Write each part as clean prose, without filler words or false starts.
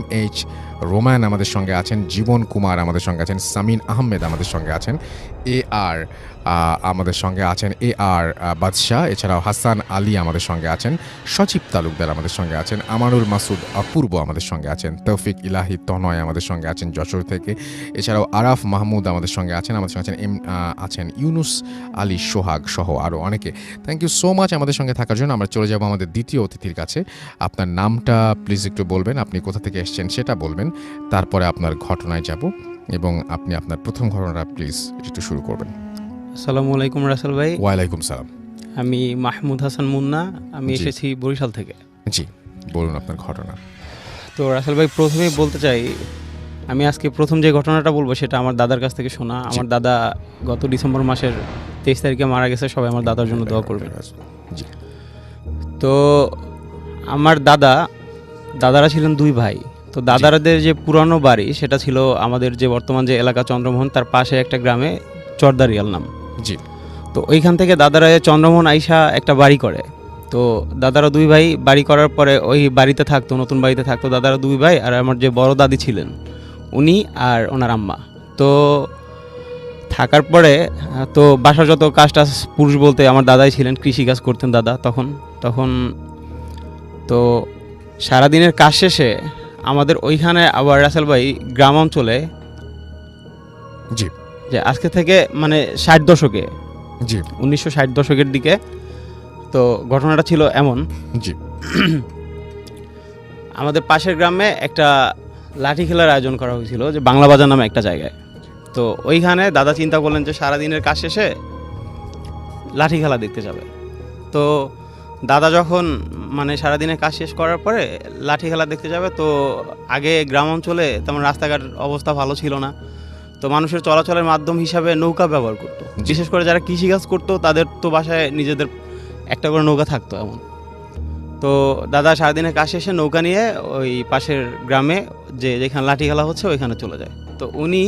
MH Roman আমাদের সঙ্গে আছেন, জীবন কুমার আমাদের সঙ্গে আছেন, সামিন আহমেদ আমাদের সঙ্গে আছেন, AR আমাদের সঙ্গে আছেন, AR বাদশাহ, এছাড়াও হাসান আলী আমাদের সঙ্গে আছেন, সচিব তালুকদার আমাদের সঙ্গে আছেন, আমানুল মাসুদ অপূর্ব আমাদের সঙ্গে আছেন, তৌফিক ইলাহি তনয় আমাদের সঙ্গে আছেন যশোর থেকে, এছাড়াও আরাফ মাহমুদ আমাদের সঙ্গে আছেন, আছেন ইউনুস আলী সোহাগ সহ আরও অনেকে। থ্যাংক ইউ সো মাচ আমাদের সঙ্গে থাকার জন্য। আমরা চলে যাব আমাদের দ্বিতীয় অতিথির কাছে। আপনার নামটা প্লিজ একটু বলবেন, আপনি কোথা থেকে এসেছেন সেটা বলবেন, তারপরে আপনার ঘটনায় যাব এবং আপনি আপনার প্রথম ঘটনাটা প্লিজ একটু শুরু করবেন। আসসালামু আলাইকুম রাসেল ভাই। ওয়ালাইকুম সালাম। আমি মাহমুদ হাসান মুন্না, আমি এসেছি বরিশাল থেকে। জি, বলুন আপনার ঘটনা। তো রাসেল ভাই, প্রথমেই বলতে চাই, আমি আজকে প্রথম যে ঘটনাটা বলবো সেটা আমার দাদার কাছ থেকে শোনা। আমার দাদা গত ডিসেম্বর মাসের 23 তারিখে মারা গেছে। সবাই আমার দাদার জন্য দোয়া করবে। তো আমার দাদারা ছিলেন দুই ভাই। তো দাদারাদের যে পুরানো বাড়ি সেটা ছিল আমাদের যে বর্তমান যে এলাকা চন্দ্রমোহন, তার পাশে একটা গ্রামে চরদারিয়াল নাম। জি। তো ওইখান থেকে দাদারা চন্দ্রমোহন আইসা একটা বাড়ি করে। তো দাদারা দুই ভাই বাড়ি করার পরে ওই বাড়িতে থাকতো, নতুন বাড়িতে থাকতো দাদারা দুই ভাই। আর আমার যে বড় দাদি ছিলেন উনি আর ওনার আম্মা। তো থাকার পরে তো বাসার যত কাজ টাজ, পুরুষ বলতে আমার দাদাই ছিলেন, কৃষিকাজ করতেন দাদা তখন তো সারাদিনের কাজ শেষে আমাদের ওইখানে আবার রাসেল ভাই গ্রাম অঞ্চলে, জি, যে আজকে থেকে মানে 60 দশকে, জি, 1960 দশকের দিকে। তো ঘটনাটা ছিল এমন, জি, আমাদের পাশের গ্রামে একটা লাঠি খেলার আয়োজন করা হয়েছিল, যে বাংলা বাজার নামে একটা জায়গায়। তো ওইখানে দাদা চিন্তা করলেন যে সারাদিনের কাজ শেষে লাঠি খেলা দেখতে যাবে। তো দাদা যখন মানে সারাদিনের কাজ শেষ করার পরে লাঠি খেলা দেখতে যাবে, তো আগে গ্রাম অঞ্চলে তেমন রাস্তাঘাট অবস্থা ভালো ছিল না। তো মানুষের চলাচলের মাধ্যম হিসাবে নৌকা ব্যবহার করতো, বিশেষ করে যারা কৃষিকাজ করতো তাদের তো বাসায় নিজেদের একটা করে নৌকা থাকতো এমন। তো দাদা সারাদিনের কাজ শেষে নৌকা নিয়ে ওই পাশের গ্রামে যেখানে লাঠি খেলা হচ্ছে ওইখানে চলে যায়। তো উনি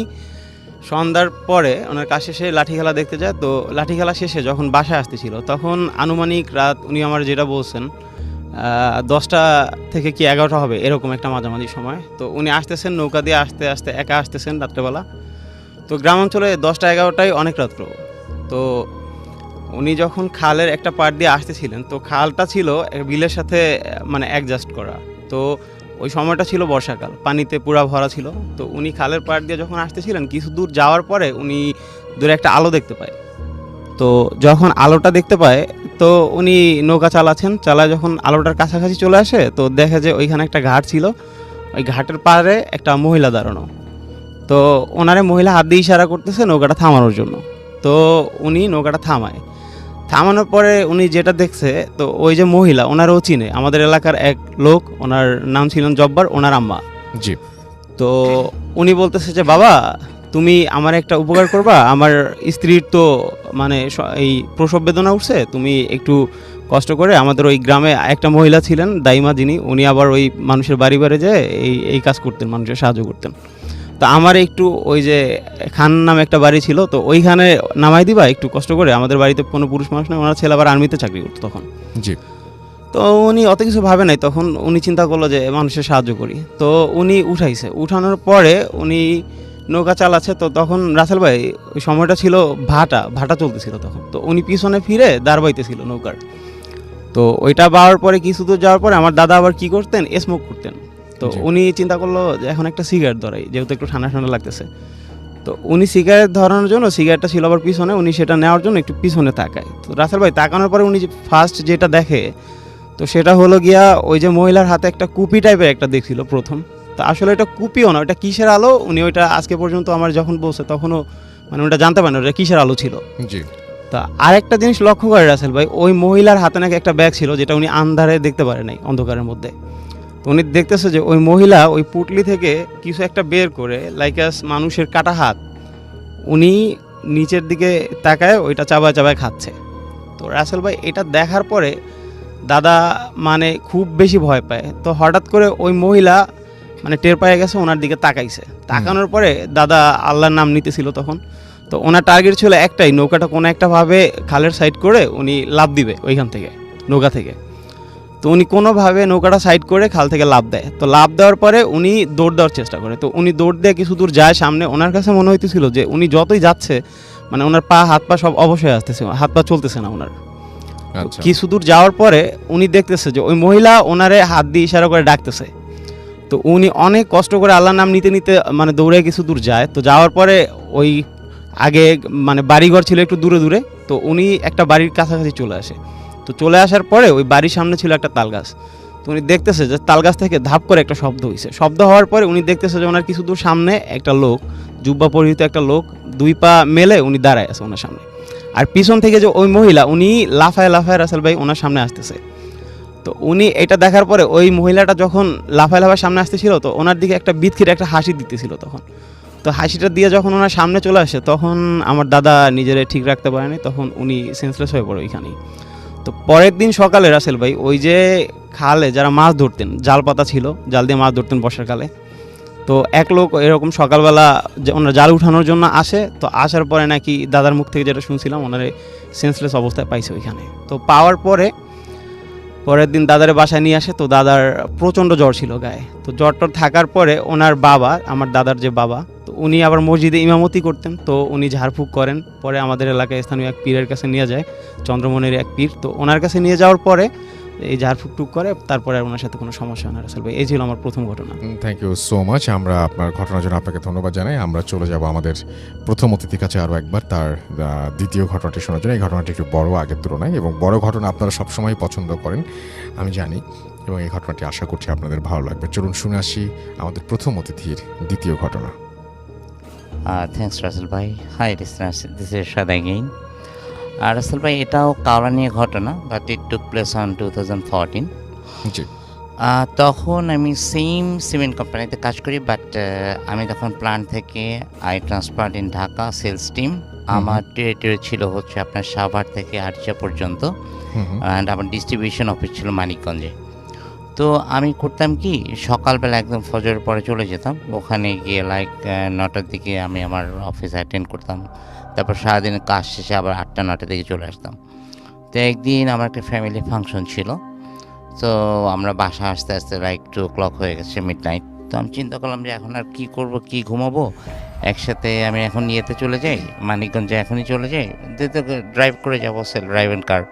সন্ধ্যার পরে ওনার কাজ শেষে লাঠি খেলা দেখতে যায়। তো লাঠি খেলা শেষে যখন বাসায় আসতেছিল তখন আনুমানিক রাত, উনি আমার যেটা বলছেন 10টা থেকে কি 11টা হবে এরকম একটা মাঝামাঝি সময়। তো উনি আসতেছেন নৌকা দিয়ে, আস্তে আস্তে একা আসতেছেন রাত্রেবেলা। তো গ্রাম অঞ্চলে 10টা 11টাই অনেক রাত্র। তো উনি যখন খালের একটা পাড় দিয়ে আসতেছিলেন, তো খালটা ছিল বিলের সাথে মানে অ্যাডজাস্ট করা। তো ওই সময়টা ছিল বর্ষাকাল, পানিতে পুরা ভরা ছিল। তো উনি খালের পাড় দিয়ে যখন আসতেছিলেন, কিছু দূর যাওয়ার পরে উনি দূরে একটা আলো দেখতে পায়। তো যখন আলোটা দেখতে পায়, তো উনি নৌকা চালায় যখন আলোটার কাছাকাছি চলে আসে, তো দেখে যে ওইখানে একটা ঘাট ছিল, ওই ঘাটের পাড়ে একটা মহিলা দাঁড়ানো। তো ওনারে মহিলা হাত দিয়ে ইশারা করতেছে নৌকাটা থামানোর জন্য। তো উনি নৌকাটা থামানোর পরে উনি যেটা দেখছে, তো ওই যে মহিলা ওনারও চিনে, আমাদের এলাকার এক লোক, ওনার নাম ছিলেন জব্বার, ওনার আম্মা। জি। তো উনি বলতেছে যে বাবা, তুমি আমার একটা উপকার করবা, আমার স্ত্রীর তো মানে এই প্রসব বেদনা উঠছে, তুমি একটু কষ্ট করে, আমাদের ওই গ্রামে একটা মহিলা ছিলেন দাইমা, উনি আবার ওই মানুষের বাড়ি যেয়ে এই কাজ করতেন, মানুষের সাহায্য করতেন। তো আমার একটু ওই যে খান নামে একটা বাড়ি ছিল, তো ওইখানে নামাই দিবা একটু কষ্ট করে, আমাদের বাড়িতে কোনো পুরুষ মানুষ নেই, ওনার ছেলে আবার আর্মিতে চাকরি করতো তখন। জি। তো উনি অত কিছু ভাবে নাই, তখন উনি চিন্তা করলো যে মানুষের সাহায্য করি। তো উনি উঠানোর পরে উনি নৌকা চালাচ্ছে। তো তখন রাসেল ভাই ওই সময়টা ছিল ভাটা চলতেছিল তখন। তো উনি পিছনে ফিরে দাঁড় বাইতেছিল নৌকার। তো ওইটা পাওয়ার পরে কিছু দূর যাওয়ার পরে আমার দাদা আবার কি করতেন, স্মোক করতেন। তো উনি চিন্তা করলো যে এখন একটা সিগারেট ধরাই, যেহেতু একটু ঠান্ডা ঠান্ডা লাগতেছে। তো উনি সিগারেট ধরানোর জন্য, সিগারেটটা ছিল আবার পিছনে, উনি সেটা নেওয়ার জন্য একটু পিছনে তাকায়। তো রাসেল ভাই তাকানোর পরে উনি ফার্স্ট যেটা দেখে, তো সেটা হলো গিয়া ওই যে মহিলার হাতে একটা কুপি টাইপের একটা দেখছিল প্রথম। তো আসলে এটা কুপিও না, ওটা কিসের আলো উনি ওইটা আজকে পর্যন্ত আমার যখন বলছে তখনও মানে ওটা জানতে পারেন ওটা কিসের আলো ছিল। জি। তা আরেকটা জিনিস লক্ষ্য করে রাসেল ভাই, ওই মহিলার হাতে নাকি একটা ব্যাগ ছিল, যেটা উনি আন্ধারে দেখতে পারে নাই, অন্ধকারের মধ্যে। তো উনি দেখতেছে যে ওই মহিলা ওই পুটলি থেকে কিছু একটা বের করে, লাইকাস মানুষের কাটা হাত, উনি নিচের দিকে তাকায় ওইটা চাবায় খাচ্ছে। তো রাসেল ভাই এটা দেখার পরে দাদা মানে খুব বেশি ভয় পায়। তো হঠাৎ করে ওই মহিলা মানে টের পেয়ে গেছে, ওনার দিকে তাকাইছে। তাকানোর পরে দাদা আল্লাহর নাম নিতেছিল তখন। তো ওনার টার্গেট ছিল একটাই, নৌকাটা কোনো একটা ভাবে খালের সাইড করে উনি লাফ দিবে ওইখান থেকে, নৌকা থেকে। তো উনি কোনোভাবে নৌকাটা সাইড করে খাল থেকে লাফ দেয়। তো লাফ দেওয়ার পরে উনি দৌড় দেওয়ার চেষ্টা করে। তো উনি দৌড় দিয়ে কিছু দূর যায় সামনে, ওনার কাছে মনে হইতেছিল যে উনি যতই যাচ্ছে মানে ওনার পা হাত পা সব অবশ্যই আসতেছে, হাত পা চলতেছে না ওনার। আচ্ছা কিছু দূর যাওয়ার পরে উনি দেখতেছে যে ওই মহিলা ওনারে হাত দিয়ে ইশারা করে ডাকতেছে। তো উনি অনেক কষ্ট করে আল্লাহর নাম নিতে নিতে মানে দৌড়ে কিছু দূর যায়। তো যাওয়ার পরে ওই আগে মানে বাড়িঘর ছিল একটু দূরে দূরে, তো উনি একটা বাড়ির কাছাকাছি চলে আসে। তো চলে আসার পরে ওই বাড়ির সামনে ছিল একটা তাল গাছ। তো উনি দেখতেছে যে তাল গাছ থেকে ধাপ করে একটা শব্দ হয়েছে। শব্দ হওয়ার পরে উনি দেখতেছে যে ওনার কিছু দূর সামনে একটা লোক, জুব্বা পরিহিত একটা লোক, দুই পা মেলে উনি দাঁড়ায় আছে ওনার সামনে। আর পিছন থেকে যে ওই মহিলা উনি লাফায় লাফায় রাসেল ভাই ওনার সামনে আসতেছে। তো উনি এটা দেখার পরে ওই মহিলাটা যখন লাফায় লাফায় সামনে আসতেছিল, তো ওনার দিকে একটা বিদকির একটা হাসি দিতেছিল তখন। তো হাসিটা দিয়ে যখন ওনার সামনে চলে আসে, তখন আমার দাদা নিজেরে ঠিক রাখতে পারেনি, তখন উনি সেন্সলেস হয়ে পড়ে ওইখানেই। তো পরের দিন সকালে রাসেল ভাই ওই যে খালে যারা মাছ ধরতেন, জাল পাতা ছিল, জাল দিয়ে মাছ ধরতেন বর্ষাকালে। তো এক লোক এরকম সকালবেলা ওনার জাল উঠানোর জন্য আসে। তো আসার পরে নাকি দাদার মুখ থেকে যেটা শুনছিলাম, ওনারে সেন্সলেস অবস্থায় পাইছে ওইখানে। তো পাওয়ার পরে পরের দিন দাদারে বাসায় নিয়ে আসে। তো দাদার প্রচণ্ড জ্বর ছিল গায়ে। তো জ্বরটা থাকার পরে ওনার বাবা, আমার দাদার যে বাবা, তো উনি আবার মসজিদে ইমামতি করতেন। তো উনি ঝাড়ফুঁক করেন। পরে আমাদের এলাকায় স্থানীয় এক পীরের কাছে নিয়ে যায়, চন্দ্রমণির এক পীর। তো ওনার কাছে নিয়ে যাওয়ার পরে এই ঝাড়ফুঁক টুক করে, তারপরে আর ওনার সাথে কোনো সমস্যা হয় না রাসেল ভাই। এই ছিল আমার প্রথম ঘটনা। Thank you so much. আমরা আপনার ঘটনার জন্য আপনাকে ধন্যবাদ জানাই। আমরা চলে যাব আমাদের প্রথম অতিথির কাছে আরও একবার তার দ্বিতীয় ঘটনাটি শোনার জন্য। এই ঘটনাটি একটু বড় আগের তুলনায়, এবং বড় ঘটনা আপনারা সবসময় পছন্দ করেন আমি জানি, এবং এই ঘটনাটি আশা করছি আপনাদের ভালো লাগবে। চলুন শুনে আসি আমাদের প্রথম অতিথির দ্বিতীয় ঘটনা। থ্যাংকস রাসেল ভাই। Hi listeners, this is Shad again. আর রাসেল ভাই, এটাও কাওড়া নিয়ে ঘটনা, but it took place on 2014। জি তখন আমি সেম সিমেন্ট কোম্পানিতে কাজ করি, বাট আমি তখন প্ল্যান্ট থেকে I transferred in Dhaka sales team. আমার টেরিটরি ছিল হচ্ছে আপনার সাভার থেকে আরচিয়া পর্যন্ত, অ্যান্ড আমার ডিস্ট্রিবিউশন অফিস ছিল মানিকগঞ্জে। তো আমি করতাম কি, সকালবেলা একদম ফজরের পরে চলে যেতাম, ওখানে গিয়ে লাইক 9টার দিকে আমি আমার অফিস অ্যাটেন্ড করতাম। তারপর সারাদিনের কাজ শেষে আবার 8টা-9টার দিকে চলে আসতাম। তো একদিন আমার একটা ফ্যামিলি ফাংশন ছিল। তো আমরা বাসা আসতে আসতে লাইক 2 o'clock হয়ে গেছে, মিড নাইট। তো আমি চিন্তা করলাম যে এখন আর কী করবো, কী ঘুমাবো, একসাথে আমি এখন ইয়েতে চলে যাই, মানিকগঞ্জে এখনই চলে যাই, ড্রাইভ করে যাবো, self drive and car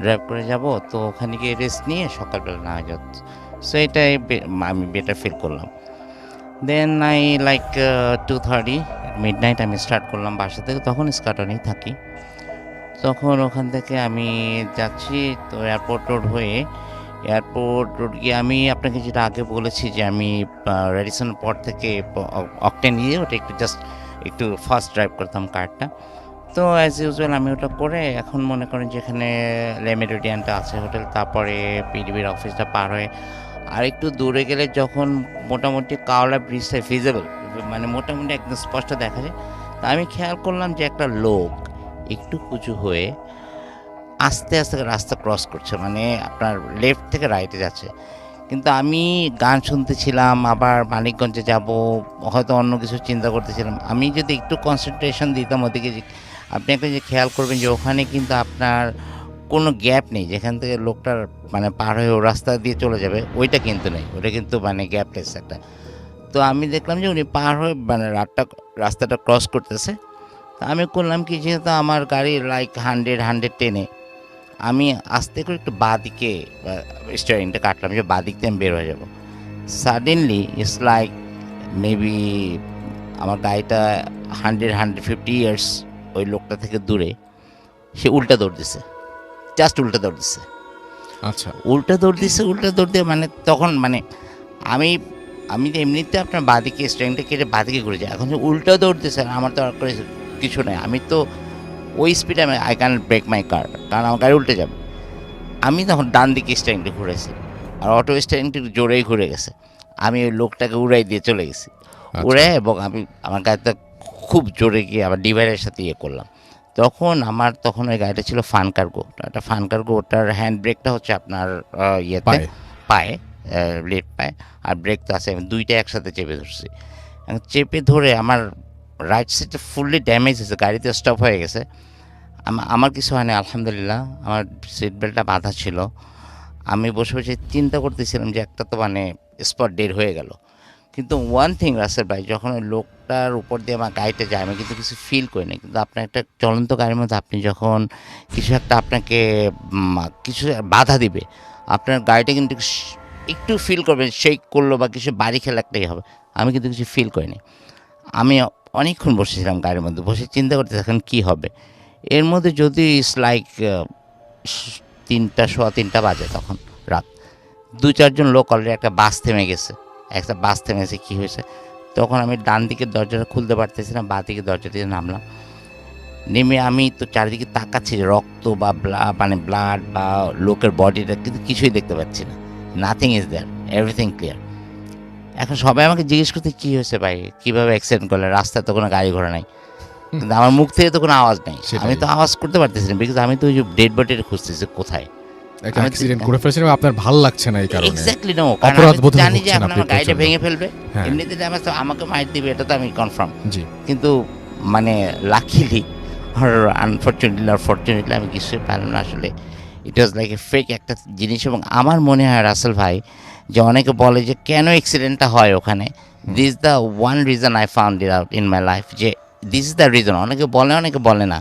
drive করে যাব। তো ওখানে গিয়ে রেস্ট নিয়ে সকালবেলা না যাচ্ছে, সো এটাই আমি বেটার ফিল করলাম। Then I like 2:30 midnight আমি স্টার্ট করলাম বাসা থেকে, তখন স্কাটনেই থাকি। তখন ওখান থেকে আমি যাচ্ছি, তো এয়ারপোর্ট রোড হয়ে, এয়ারপোর্ট রোড গিয়ে আমি আপনাকে যেটা আগে বলেছি যে আমি রেডিসন পর থেকে অকটেন নিয়ে ওটা একটু জাস্ট একটু ফাস্ট ড্রাইভ করতাম কারটা। তো অ্যাজ ইউজুয়াল আমি ওটা করে, এখন মনে করেন যেখানে লেমেরিডিয়ানটা আছে হোটেল, তারপরে পিডিবির অফিসটা পার হয়ে আর একটু দূরে গেলে যখন মোটামুটি কাওড়া ব্রিজটা ভিজিবল, মানে মোটামুটি একদম স্পষ্ট দেখা যায়, তা আমি খেয়াল করলাম যে একটা লোক একটু উঁচু হয়ে আস্তে আস্তে রাস্তা ক্রস করছে, মানে আপনার লেফট থেকে রাইটে যাচ্ছে। কিন্তু আমি গান শুনতেছিলাম, আবার মানিকগঞ্জে যাব, হয়তো অন্য কিছু চিন্তা করতেছিলাম। আমি যদি একটু কনসেন্ট্রেশন দিতাম ওদিকে, আপনি একটা যে খেয়াল করবেন যে ওখানে কিন্তু আপনার কোনো গ্যাপ নেই, যেখান থেকে লোকটার মানে পার হয়ে ও রাস্তা দিয়ে চলে যাবে, ওইটা কিন্তু নেই, ওটা কিন্তু মানে গ্যাপলেস একটা। তো আমি দেখলাম যে উনি পার হয়ে মানে রাস্তাটা ক্রস করতেছে। তো আমি করলাম কি, যেহেতু আমার গাড়ি লাইক 100-110-এ, আমি আস্তে করে একটু বাঁ দিকে স্টিয়ারিংটা কাটলাম যে বাঁ দিক দিয়ে আমি বের হয়ে যাব। সাডেনলি ইটস লাইক মেবি আমার গাড়িটা 100-150 ইয়ার্স ওই লোকটা থেকে দূরে সে উল্টা দৌড় দিছে, জাস্ট উল্টা দৌড় দিছে। আচ্ছা, উল্টা দৌড় দিয়ে মানে তখন মানে আমি তো এমনিতে আপনার বাঁদিকে স্ট্রেংটা কেটে বাঁদিকে ঘুরে যাই, এখন যে উল্টা দৌড় দিছে, আমার তো আর করে কিছু নেই, আমি তো ওই স্পিডে আই ক্যান ব্রেক মাই কার, কারণ আমার গাড়ি উল্টে যাবে। আমি তখন ডান দিকে স্ট্রেংটা ঘুরেছি, আর অটো স্ট্রেংটা জোরেই ঘুরে গেছে। আমি ওই লোকটাকে উড়াই দিয়ে চলে গেছি, উড়ে, এবং আমি আমার গাড়িটা খুব জোরে গিয়ে আবার ডিভাইডের সাথে ইয়ে করলাম। তখন ওই গাড়িটা ছিল ফান কার্গো, একটা ফান কার্গো, ওটার হ্যান্ড ব্রেকটা হচ্ছে আপনার ইয়েতে পায়ে, লেফট পায়ে, আর ব্রেক তো আছে, আমি দুইটা একসাথে চেপে ধরছি। চেপে ধরে আমার রাইট সাইডটা ফুললি ড্যামেজ হয়েছে, গাড়িতে স্টপ হয়ে গেছে। আমার কিছু হয়নি আলহামদুলিল্লাহ, আমার সিট বেল্টটা বাঁধা ছিল। আমি বসে বসে চিন্তা করতেছিলাম যে একটা তো মানে স্পট ডেড হয়ে গেল। কিন্তু ওয়ান থিং রাসেল ভাই, যখন ওই লোকটার উপর দিয়ে আমার গাড়িটা যায় আমি কিন্তু কিছু ফিল করি না, কিন্তু আপনার একটা চলন্ত গাড়ির মধ্যে আপনি যখন কিছু একটা আপনাকে কিছু বাধা দিবে, আপনার গাড়িটা কিন্তু একটু ফিল করবেন, শেক করলো বা কিছু বাড়ি খেলা একটাই হবে। আমি কিন্তু কিছু ফিল করিনি। আমি অনেকক্ষণ বসেছিলাম গাড়ির মধ্যে, বসে চিন্তা করতে এখন কী হবে। এর মধ্যে যদি ইটস লাইক 3টা সোয়া 3টা বাজে তখন রাত, 2-4 জন লোক অলরেডি একটা বাস থেমে গেছে, একটা বাস থেমেছে। কী হয়েছে তখন আমি ডান দিকের দরজাটা খুলতে পারতেছি না, বাঁ দিকের দরজা দিয়ে নামলাম। নেমে আমি তো চারিদিকে তাকাচ্ছি, রক্ত বা মানে ব্লাড বা লোকের বডিটা কিন্তু কিছুই দেখতে পাচ্ছি না। Nothing is there, everything clear. এখন সবাই আমাকে জিজ্ঞেস করতে কী হয়েছে ভাই, কীভাবে অ্যাক্সিডেন্ট করলে, রাস্তায় তো কোনো গাড়ি ঘোড়া নাই, কিন্তু আমার মুখ থেকে তো কোনো আওয়াজ নেই। আমি তো আওয়াজ করতে পারতেছি না, বিকজ আমি তো ওই যে ডেড বডিটা খুঁজতেছি কোথায়। একটা অ্যাক্সিডেন্ট করে ফেলেছেন এবং আপনার ভালো লাগছে না এই কারণে। এক্স্যাক্টলি নো, কারণ আমি জানি যে এখন আমার গাড়িটা ভেঙে ফেলবে, এমনিতে ড্যামেজ তো আমাকে মাইর দিবে, এটা তো আমি কনফার্ম। জি। কিন্তু মানে লাকিলি আর আনফর্চুনেটলি আর ফর্চুনেটলি আমি কিছুই পারলাম না। আসলে ইট ওয়াজ লাইক এ ফেক একটা জিনিস। এবং আমার মনে হয় রাসেল ভাই, যে অনেকে বলে যে কেন অ্যাক্সিডেন্টটা হয় ওখানে, this the one reason I found it out in my life, যে দিস ইজ দ্য রিজন। অনেকে বলে, অনেকে বলে না।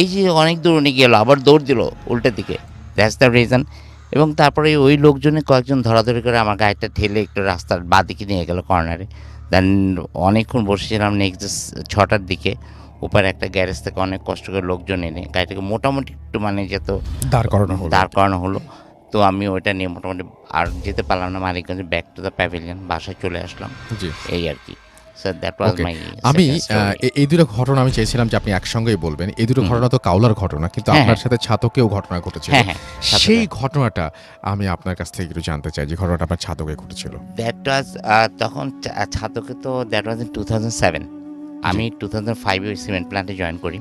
এই যে অনেক দূর উনি গেল, আবার দৌড় দিল উল্টো দিকে, দ্যাটস দ্য রিজন। এবং তারপরে ওই লোকজনে কয়েকজন ধরাধরি করে আমার গাড়িটা ঠেলে একটু রাস্তার বাঁদিকে নিয়ে গেল কর্নারে। দেন অনেকক্ষণ বসেছিলাম, নেক্সট 6টার দিকে উপরে একটা গ্যারেজ থেকে অনেক কষ্ট করে লোকজন এনে গাড়িটাকে মোটামুটি একটু মানে যেত দাঁড় করানো হলো। তো আমি ওইটা নিয়ে মোটামুটি আর যেতে পারলাম না মানিকগঞ্জে, ব্যাক টু দ্য প্যাভিলিয়ন, বাসায় চলে আসলাম। এই আর কি। আমি এই দুটো ঘটনা আমি চেয়েছিলাম যে আপনি একসঙ্গেই বলবেন। এই দুটো ঘটনা তো কাউলার ঘটনা, কিন্তু আপনার সাথে ছাতকেও ঘটনা ঘটেছিল। সেই ঘটনাটা আমি আপনার কাছ থেকে একটু জানতে চাই, যে ঘটনাটা আপনার ছাতকে ঘটেছিল। দ্যাট ওয়াজ তখন ছাতকে তো দ্যাট ওয়াজ ইন 2007। আমি 2005 ওই সিমেন্ট প্ল্যান্টে জয়েন করি।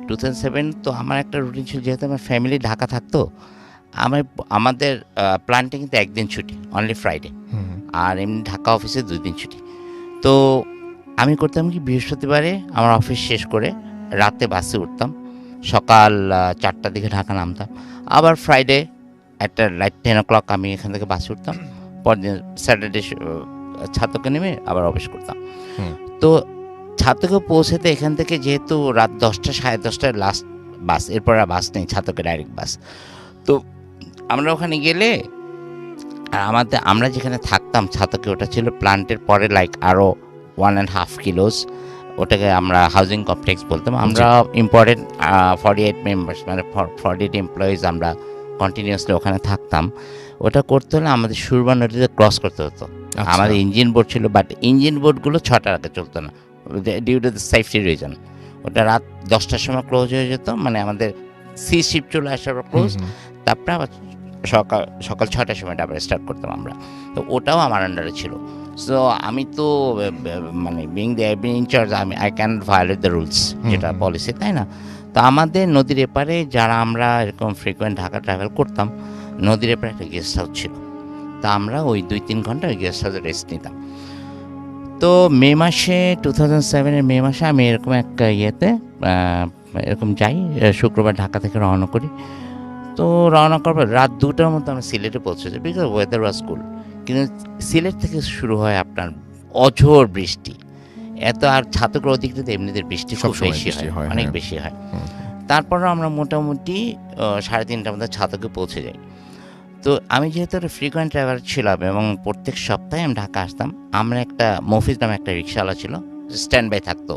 2007 তো আমার একটা রুটিন ছিল, যেহেতু আমার ফ্যামিলি ঢাকা থাকতো, আমাদের প্ল্যান্টে কিন্তু একদিন ছুটি, অনলি ফ্রাইডে, আর এমনি ঢাকা অফিসে 2 দিন ছুটি। তো আমি করতাম কি, বৃহস্পতিবারে আমার অফিস শেষ করে রাতে বাসে উঠতাম, সকাল 4টার দিকে ঢাকা নামতাম, আবার ফ্রাইডে একটা লাইট 10 o'clock আমি এখান থেকে বাসে উঠতাম, পরদিন স্যাটারডে ছাতকে নেমে আবার অফিস করতাম। তো ছাতকে পৌঁছাতে এখান থেকে যেহেতু রাত 10টা 10:30টায় লাস্ট বাস, এরপর আর বাস নেই, ছাতকে ডাইরেক্ট বাস। তো আমরা ওখানে গেলে, আর আমরা যেখানে থাকতাম ছাতকে, ওটা ছিল প্ল্যান্টের পরে লাইক আরও 1.5 কিলোস, ওটাকে আমরা হাউজিং কমপ্লেক্স বলতাম। আমরা ইম্পর্টেন্ট 48 মেম্বার্স, মানে 48 এমপ্লয়িজ আমরা কন্টিনিউয়াসলি ওখানে থাকতাম। ওটা করতে হলে আমাদের সুরমা নদীতে ক্রস করতে হতো। আমাদের ইঞ্জিন বোর্ড ছিল, বাট ইঞ্জিন বোর্ডগুলো 6টার আগে চলতো না, due to the safety reason. ওটা রাত 10টার সময় ক্লোজ হয়ে যেত, মানে আমাদের সি শিফট চলে আসার পর ক্লোজ, তারপরে আবার সকাল 6টার সময়টা আবার স্টার্ট করতাম আমরা। তো ওটাও আমার আন্ডারে ছিল। সো আমি তো মানে being the incharge, I can violate the rules, যেটা পলিসি, তাই না? তো আমাদের নদীর এপারে যারা আমরা এরকম ফ্রিকোয়েন্ট ঢাকা ট্রাভেল করতাম, নদীর এপারে একটা গেস্ট হাউস ছিল। তা আমরা ওই 2-3 ঘন্টা ওই গেস্ট হাউসে রেস্ট নিতাম। তো মে মাসে 2007-এর মে মাসে আমি এরকম একটা এরকম যাই, শুক্রবার ঢাকা থেকে রওনা করি। তো রওনা করবার রাত 2টার মধ্যে আমরা সিলেটে পৌঁছেছি, বিকজ ওয়েদার ওয়াজ কুল। কিন্তু সিলেট থেকে শুরু হয় আপনার অঝোর বৃষ্টি, এত। আর ছাতকের অধিকৃত এমনিতে বৃষ্টি খুব বেশি হয়, অনেক বেশি হয়। তারপরও আমরা মোটামুটি 3:30টার মধ্যে ছাতকে পৌঁছে যাই। তো আমি যেহেতু একটা ফ্রিকোয়েন্ট ট্রাভেলার ছিলাম এবং প্রত্যেক সপ্তাহে আমি ঢাকা আসতাম, আমরা একটা মফিজ নামে একটা রিক্সাওয়ালা ছিল, স্ট্যান্ড বাই থাকতো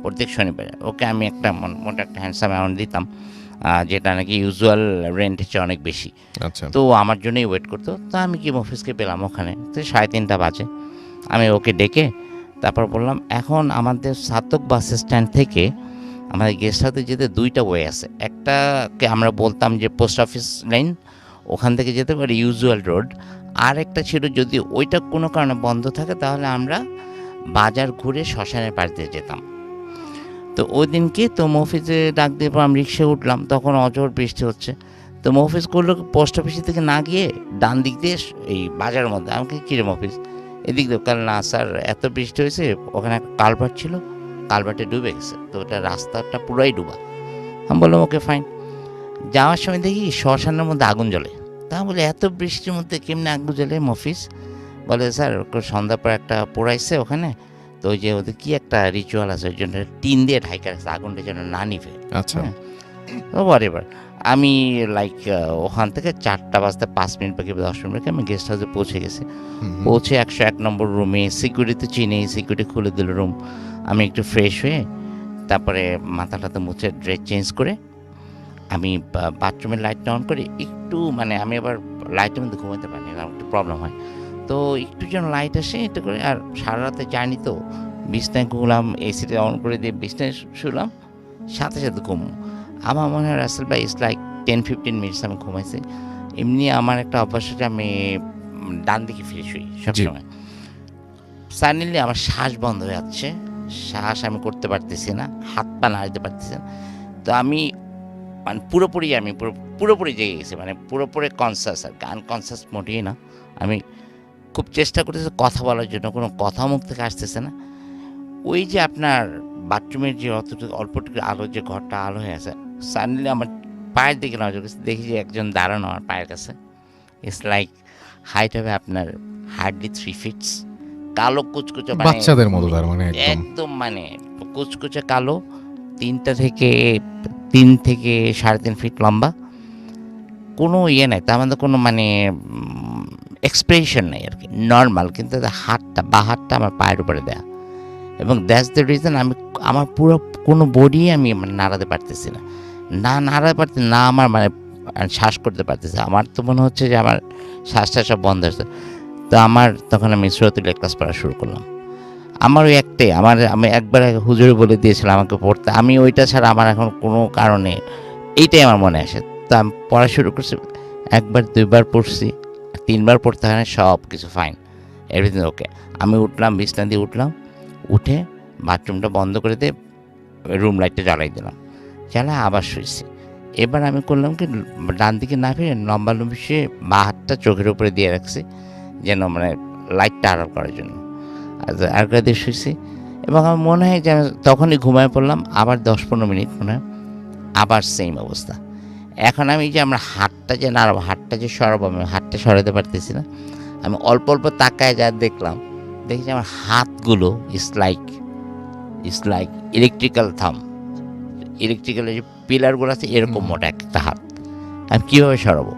প্রত্যেক শনিবারে। ওকে আমি একটা মোটা একটা হ্যান্ডসাম অ্যামাউন্ট দিতাম, যেটা নাকি ইউজুয়াল রেন্ট হচ্ছে অনেক বেশি। তো আমার জন্যই ওয়েট করতো। তো আমি কি মফিজকে পেলাম ওখানে, তো 3:30 বাজে। আমি ওকে ডেকে তারপর বললাম, এখন আমাদের ছাতক বাস স্ট্যান্ড থেকে আমাদের গেস্ট হাউসে যেতে 2টা ওয়ে আছে। একটাকে আমরা বলতাম যে পোস্ট অফিস লাইন, ওখান থেকে যেতে পারি ইউজুয়াল রোড। আর একটা ছিল, যদি ওইটা কোনো কারণে বন্ধ থাকে তাহলে আমরা বাজার ঘুরে শ্মশানের পাশ দিয়ে যেতাম। তো ওই দিনকে তো মফিজে ডাক দিয়ে আমি রিক্সায় উঠলাম, তখন অঝোর বৃষ্টি হচ্ছে। তো মফিজ করলো পোস্ট অফিসের থেকে না গিয়ে ডান দিক দিয়ে এই বাজারের মধ্যে। আমাকে কিরে মফিজ এদিক দিয়ে, কাল না স্যার এত বৃষ্টি হয়েছে, ওখানে একটা কালভার্ট ছিল, কালভার্টে ডুবে গেছে, তো ওটা রাস্তাটা পুরাই ডুবা। আমি বললাম ওকে ফাইন। যাওয়ার সময় দেখি শ্মশানের মধ্যে আগুন জ্বলে, তা আমি বলি এত বৃষ্টির মধ্যে কেমনে আগ বুঝালেন অফিস? বলে স্যার সন্ধ্যার পর একটা পোড়াইছে ওখানে, তো ওই যে ওদের কি একটা রিচুয়াল আছে ওই জন্য টিন দিয়ে ঢাইকা রাখছে আগুনটা যেন না নিভে। আচ্ছা। হ্যাঁ, তো হোয়াটএভার। আমি লাইক ওখান থেকে 4টা বাজতে 5 মিনিট বাকি 10 মিনিট বাকি আমি গেস্ট হাউসে পৌঁছে গেছি। হুম। পৌঁছে 101 নম্বর রুমে সিকিউরিটি চিনি, সিকিউরিটি খুলে দিল রুম। আমি একটু ফ্রেশ হয়ে তারপরে মাথা টাথা মুছে ড্রেস চেঞ্জ করে আমি বাথরুমের লাইটটা অন করে একটু মানে আমি আবার লাইটের মধ্যে ঘুমাতে পারি না, আমার একটু প্রবলেম হয়। তো একটু যেন লাইট আসে এটা করে, আর সারা রাতে জানি তো বিছনায় ঘুমলাম, এসিটা অন করে দিয়ে বিছনায় শুলাম, সাথে সাথে ঘুম। আমার মনে হয় রাসেল ভাই ইটস লাইক 10-15 মিনিটস আমি ঘুমাইছি। এমনি আমার একটা অভ্যাস আছে, আমি ডান দিকে ফিরে শুই সবসময়। সাডেনলি আমার শ্বাস বন্ধ হয়ে যাচ্ছে, শ্বাস আমি করতে পারতেছি না, হাত পা নাড়াতে পারতেছি না। তো আমি মানে পুরোপুরি জেগে গেছি, মানে পুরোপুরি কনসাস, আর আনকনসাস মোটেই না। আমি খুব চেষ্টা করতেছি কথা বলার জন্য, কোনো কথা মুখ থেকে আসতেছে না। ওই যে আপনার বাথরুমের যে অল্পটুকু আলো, যে ঘরটা আলো হয়ে আছে, সাডেনলি আমার পায়ের দিকে নজর গেছে, দেখি যে একজন দাঁড়ানো আমার পায়ের কাছে। ইটস লাইক হাইট হবে আপনার হার্ডলি 3 ফিটস, কালো কুচকুচে, মানে বাচ্চাদের মতো তার মানে একদম। একদম মানে কুচকুচে কালো, 3 থেকে 3.5 ফিট লম্বা, কোনো ইয়ে নাই তার মধ্যে, কোনো মানে এক্সপ্রেশন নেই আর কি, নর্মাল। কিন্তু হাতটা বা হাতটা আমার পায়ের উপরে দেয়া, এবং দ্যাটস দ্য রিজন আমি আমার পুরো কোনো বডি আমি মানে নাড়াতে পারতেছি না, নাড়াতে পারতেছি না, আমার মানে শ্বাস করতে পারতেছি। আমার তো মনে হচ্ছে যে আমার শ্বাসটা সব বন্ধ হচ্ছে। তো আমার তখন আমি সূরাতুল ইখলাস পড়া শুরু করলাম। আমার ওই একটাই, আমি একবার হুজুরে বলে দিয়েছিলাম আমাকে পড়তে, আমি ওইটা ছাড়া আমার এখন কোনো কারণে এইটাই আমার মনে আসে। তো আমি পড়া শুরু করছি, 1-2বার পড়ছি, 3বার পড়তে হয় না, সব কিছু ফাইন, এভরিথিং ওকে। আমি উঠলাম, বিছনা দিয়ে উঠলাম, উঠে বাথরুমটা বন্ধ করে দিয়ে রুম লাইটটা জ্বালাই দিলাম, জ্বালায় আবার শুয়েছি। এবার আমি করলাম কি, ডান দিকে না ফিরে লম্বা লম্বি শুয়ে বা হাতটা চোখের উপরে দিয়ে রাখছি, যেন মানে লাইটটা আড়াল করার জন্য, আর দিয়ে শুয়েছি। এবং আমার মনে হয় যে আমি তখনই ঘুমায় পড়লাম। আবার 10-15 মিনিট মনে হয় আবার সেম অবস্থা। এখন আমি যে আমার হাতটা যে নাড়াবো, হাতটা যে সরাবো, আমি হাতটা সরাতে পারতেছি না। আমি অল্প অল্প তাকায় যা দেখলাম, দেখি যে আমার হাতগুলো ইটস লাইক ইলেকট্রিক্যাল ইলেকট্রিক্যালের যে পিলারগুলো আছে এরকম মোটা একটা হাত। আমি কীভাবে সরাবো?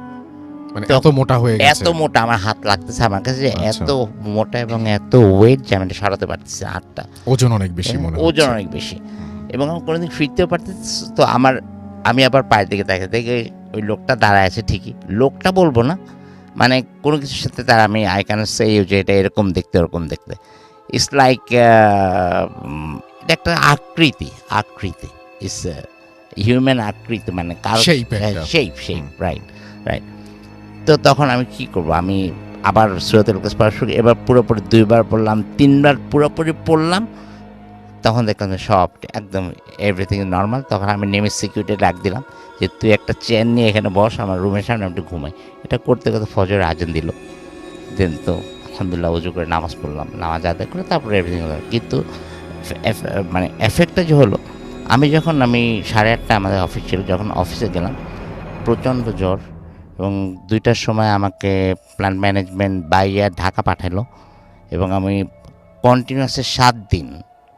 মানে এত মোটা হয়ে গেছে, এত মোটা আমার হাত লাগতেছে আমার কাছে, যে আচ্ছা। এত মোটা এবং এত ওয়েট যে আমি এটা সরাতে পারতেছি না হাতটা। ওজন অনেক বেশি মনে হচ্ছে। ওজন অনেক বেশি, এবং আমি কোনোদিন ফিরতেও পারতেছি। তো আমি আবার পায়ের দিকে তাকিয়ে দেখে ওই লোকটা দাঁড়ায় আছে ঠিকই, লোকটা বলবো না, মানে কোনো কিছুর সাথে তার আমি আই ক্যান সে যে এটা এরকম দেখতে ওরকম দেখতে। ইটস লাইক এটা একটা আকৃতি ইটস হিউম্যান আকৃতি, মানে কারো Shape একটা। Shape right. তো তখন আমি কি করব, আমি আবার সূরাতুল ইখলাস পড়া শুরু, এবার পুরোপুরি 2বার পড়লাম, 3বার পুরোপুরি পড়লাম। তখন দেখলাম যে সব একদম এভরিথিং নর্মাল। তখন আমি নেমে সিকিউরিটি ডাক দিলাম যে তুই একটা চেয়ার নিয়ে এখানে বস আমার রুমের সামনে, আমি একটু ঘুমাই। এটা করতে করতে ফজরের আজান দিল। দেন তো আলহামদুলিল্লাহ ওযু করে নামাজ পড়লাম, নামাজ আদায় করে তারপরে এভরিথিং হলো। কিন্তু মানে এফেক্টটা যে হলো, আমি 8:30 আমাদের অফিস ছিল, যখন অফিসে গেলাম প্রচণ্ড জ্বর, এবং 2টার সময় আমাকে প্ল্যান্ট ম্যানেজমেন্ট বাইরে ঢাকা পাঠালো, এবং আমি কন্টিনিউয়াসলি 7 দিন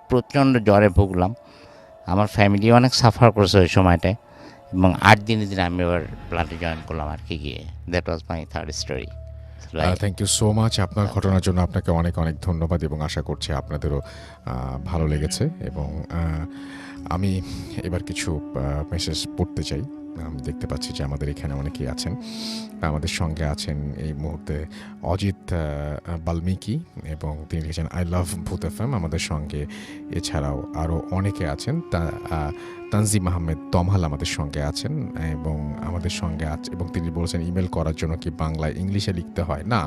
প্রচণ্ড জ্বরে ভুগলাম। আমার ফ্যামিলি অনেক সাফার করেছে ওই সময়টায়, এবং 8 দিনে আমি এবার প্ল্যান্টে জয়েন করলাম আর কি গিয়ে। That was my third story. Thank you so much. আপনার ঘটনার জন্য আপনাকে অনেক অনেক ধন্যবাদ, এবং আশা করছি আপনাদেরও ভালো লেগেছে। এবং আমি এবার কিছু মেসেজ পড়তে চাই। আমি দেখতে পাচ্ছি যে আমাদের এখানে অনেকেই আছেন। আমাদের সঙ্গে আছেন এই মুহূর্তে অজিত বাল্মীকি, এবং তিনি লিখেছেন আই লাভ ভূত এফএম। আমাদের সঙ্গে এছাড়াও আরও অনেকে আছেন। তানজিম আহমেদ তমহাল আমাদের সঙ্গে আছেন, এবং আমাদের সঙ্গে আছে, এবং তিনি বলেছেন ইমেল করার জন্য কি বাংলায় ইংলিশে লিখতে হয়? না,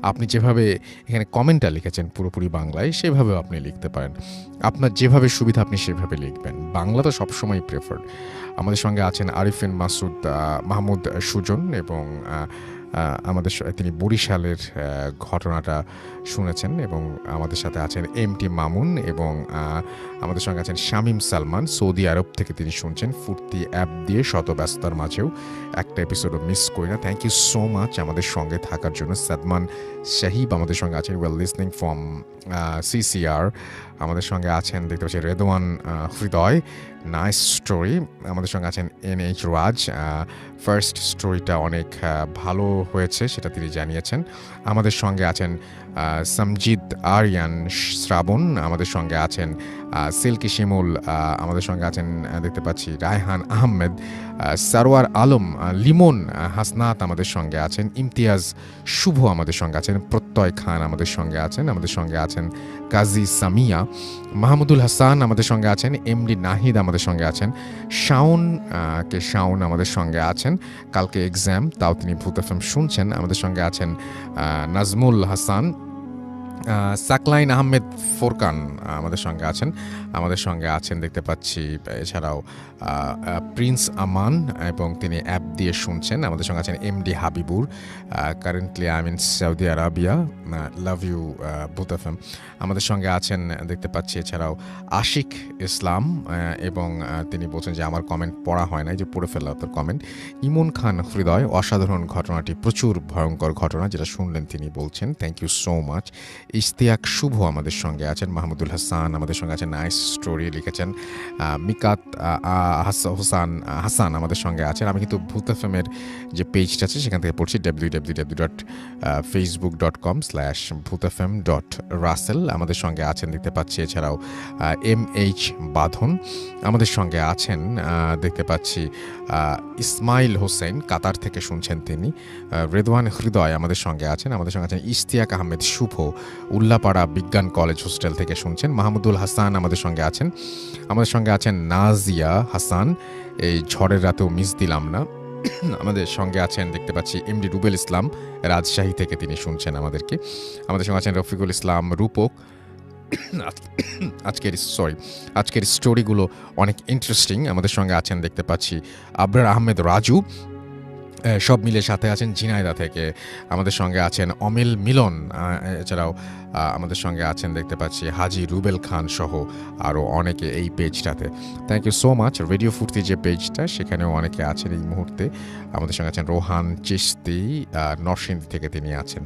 আপনি যেভাবে এখানে কমেন্টটা লিখেছেন পুরোপুরি বাংলায়, সেভাবেও আপনি লিখতে পারেন। আপনার যেভাবে সুবিধা আপনি সেভাবে লিখবেন। বাংলা তো সবসময় প্রেফার্ড। আমাদের সঙ্গে আছেন আরিফিন মাহমুদ সুজন, এবং তিনি বরিশালের ঘটনাটা শুনেছেন এবং আমাদের সাথে আছেন এমটি মামুন এবং আমাদের সঙ্গে আছেন শামীম সালমান, সৌদি আরব থেকে তিনি শুনছেন ফুর্তি অ্যাপ দিয়ে, শত ব্যস্ততার মাঝেও একটা এপিসোডও মিস করি না। থ্যাংক ইউ সো মাচ আমাদের সঙ্গে থাকার জন্য। সাদমান শাহিব আমাদের সঙ্গে আছেন, ওয়েল লিসনিং ফ্রম সিসিআর। আমাদের সঙ্গে আছেন দেখতে পাচ্ছি রেদওয়ান হৃদয়, নাইস স্টোরি। আমাদের সঙ্গে আছেন NH রাজ, ফার্স্ট স্টোরিটা অনেক ভালো হয়েছে সেটা তিনি জানিয়েছেন। আমাদের সঙ্গে আছেন সমজিদ আরিয়ান শ্রাবণ, আমাদের সঙ্গে আছেন সিল্কি শিমুল, আমাদের সঙ্গে আছেন দেখতে পাচ্ছি রায়হান আহমেদ, সারোয়ার আলম, লিমন হাসনাত আমাদের সঙ্গে আছেন, ইমতিয়াজ শুভ আমাদের সঙ্গে আছেন, প্রত্যয় খান আমাদের সঙ্গে আছেন, আমাদের সঙ্গে আছেন কাজী সামিয়া, মাহমুদুল হাসান আমাদের সঙ্গে আছেন, এমডি নাহিদ আমাদের সঙ্গে আছেন, শাওন আমাদের সঙ্গে আছেন, কালকে এক্সাম তাও তিনি ভূত এফএম শুনছেন। আমাদের সঙ্গে আছেন নাজমুল হাসান, সাকলাইন আহমেদ ফোরকান আমাদের সঙ্গে আছেন, আমাদের সঙ্গে আছেন দেখতে পাচ্ছি এছাড়াও প্রিন্স আমান এবং তিনি অ্যাপ দিয়ে শুনছেন। আমাদের সঙ্গে আছেন MD Habibur, currently I mean Saudi Arabia, love you Bhoot FM. আমাদের সঙ্গে আছেন দেখতে পাচ্ছি এছাড়াও আশিক ইসলাম এবং তিনি বলছেন যে আমার কমেন্ট পড়া হয় না, যে পড়ে ফেললাম আপনার কমেন্ট। ইমন খান হৃদয়, অসাধারণ ঘটনাটি প্রচুর ভয়ঙ্কর ঘটনা যেটা শুনলেন তিনি বলছেন, thank you so much. Ishtiaq Shuvo আমাদের সঙ্গে আছেন, মাহমুদুল হাসান আমাদের সঙ্গে আছেন, নাইস স্টোরি লিখেছেন। মিকাত হাসান আমাদের সঙ্গে আছেন। আমি কিন্তু ভূত এফএমের যে পেজটা আছে সেখান থেকে পড়ছি www.facebook.com/bhutfm.russell। আমাদের সঙ্গে আছেন দেখতে পাচ্ছি এছাড়াও MH বাঁধন, আমাদের সঙ্গে আছেন দেখতে পাচ্ছি ইসমাইল হোসেন, কাতার থেকে শুনছেন তিনি, রেদওয়ান হৃদয় আমাদের সঙ্গে আছেন, আমাদের সঙ্গে আছেন ইশতিয়াক আহমেদ শুভ, উল্লাপাড়া বিজ্ঞান কলেজ হোস্টেল থেকে শুনছেন, মাহমুদুল হাসান আমাদের সঙ্গে আছেন, আমাদের সঙ্গে আছেন নাজিয়া হাসান, এই ঝড়ের রাতেও মিস দিলাম না। আমাদের সঙ্গে আছেন দেখতে পাচ্ছি এমডি রুবেল ইসলাম, রাজশাহী থেকে তিনি শুনছেন আমাদেরকে, আমাদের সঙ্গে আছেন রফিকুল ইসলাম রূপক। আজকের স্টোরিগুলো অনেক ইন্টারেস্টিং। আমাদের সঙ্গে আছেন দেখতে পাচ্ছি আবরার আহমেদ রাজু, সব মিলে সাথে আছেন ঝিনাইদা থেকে, আমাদের সঙ্গে আছেন অমিল মিলন, এছাড়াও আমাদের সঙ্গে আছেন দেখতে পাচ্ছি হাজি রুবেল খান সহ আরও অনেকে এই পেজটাতে। Thank you so much. Radio Foorti যে পেজটা সেখানেও অনেকে আছেন এই মুহূর্তে। আমাদের সঙ্গে আছেন রোহান চিস্তি, নরসিংদী থেকে তিনি আছেন,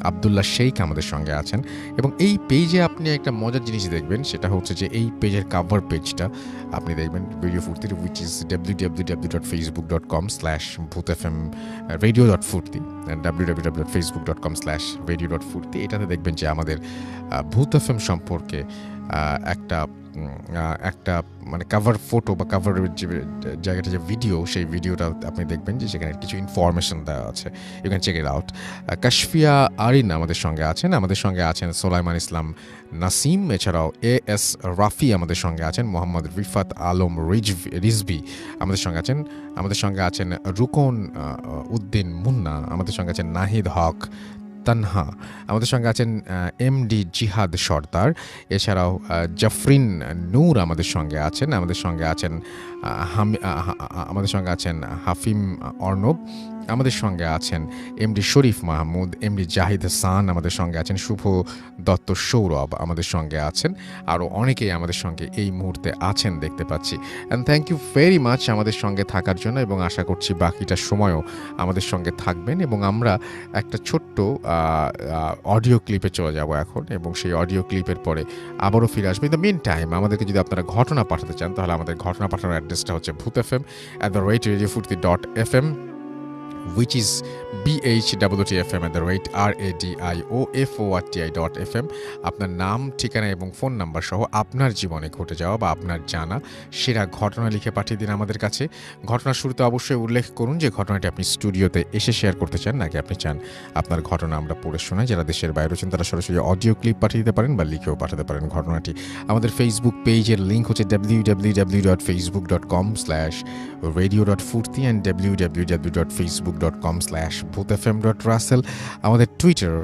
আবদুল্লাহ শেখ আমাদের সঙ্গে আছেন। এবং এই পেজে আপনি একটা মজার জিনিস দেখবেন, সেটা হচ্ছে যে এই পেজের কাভার পেজটা আপনি দেখবেন radio ফুর্তির, which is www.facebook.com/bhutfm radio.furti, www.facebook.com/radio.furti। এটাতে দেখবেন যে আমাদের ভূত এফএম সম্পর্কে একটা মানে কাভার ফটো বা কাভারের যে জায়গাটা, যে ভিডিও, সেই ভিডিওটা আপনি দেখবেন যে সেখানে কিছু ইনফরমেশন দেওয়া আছে, you can check it out. Kashfia Arin আমাদের সঙ্গে আছেন, আমাদের সঙ্গে আছেন সোলাইমান ইসলাম নাসিম, এছাড়াও AS রাফি আমাদের সঙ্গে আছেন, মোহাম্মদ রিফাত আলম রিজভি আমাদের সঙ্গে আছেন, আমাদের সঙ্গে আছেন রুকন উদ্দিন মুন্না, আমাদের সঙ্গে আছেন নাহিদ হক তানহা, আমাদের সঙ্গে আছেন এমডি জিহাদ সর্দার, এছাড়াও জাফরিন নূর আমাদের সঙ্গে আছেন, আমাদের সঙ্গে আছেন হাফিম অর্ণব, আমাদের সঙ্গে আছেন এমডি শরীফ মাহমুদ, এমডি জাহিদ হাসান আমাদের সঙ্গে আছেন, শুভ দত্ত সৌরভ আমাদের সঙ্গে আছেন, আরও অনেকেই আমাদের সঙ্গে এই মুহূর্তে আছেন দেখতে পাচ্ছি। And thank you very much আমাদের সঙ্গে থাকার জন্য, এবং আশা করছি বাকিটা সময়ও আমাদের সঙ্গে থাকবেন। এবং আমরা একটা ছোট্ট অডিও ক্লিপে চলে যাব এখন, এবং সেই অডিও ক্লিপের পরে আবারও ফিরে আসবো। ইন দ্য মিন টাইম আমাদেরকে যদি আপনারা ঘটনা পাঠাতে চান, তাহলে আমাদের ঘটনা পাঠানোর অ্যাড্রেসটা হচ্ছে bhutfm@radiofurti.fm, which is bhwtfm@radioforti.fm। আপনার নাম, ঠিকানা এবং ফোন নাম্বার সহ আপনার জীবনে ঘটে যাওয়া বা আপনার জানা সেরা ঘটনা লিখে পাঠিয়ে দিন আমাদের কাছে। ঘটনার শুরুতে অবশ্যই উল্লেখ করুন যে ঘটনাটি আপনি স্টুডিওতে এসে শেয়ার করতে চান, নাকি আপনি চান আপনার ঘটনা আমরা পড়ে শোনাই। যারা দেশের বাইরে আছেন তারা সরাসরি অডিও ক্লিপ পাঠিয়ে দিতে পারেন বা লিখেও পাঠাতে পারেন ঘটনাটি। আমাদের ফেসবুক পেজের লিঙ্ক হচ্ছে www.facebook.com/radio.furti and www.facebook.com/bhutfm.russell। আমাদের টুইটার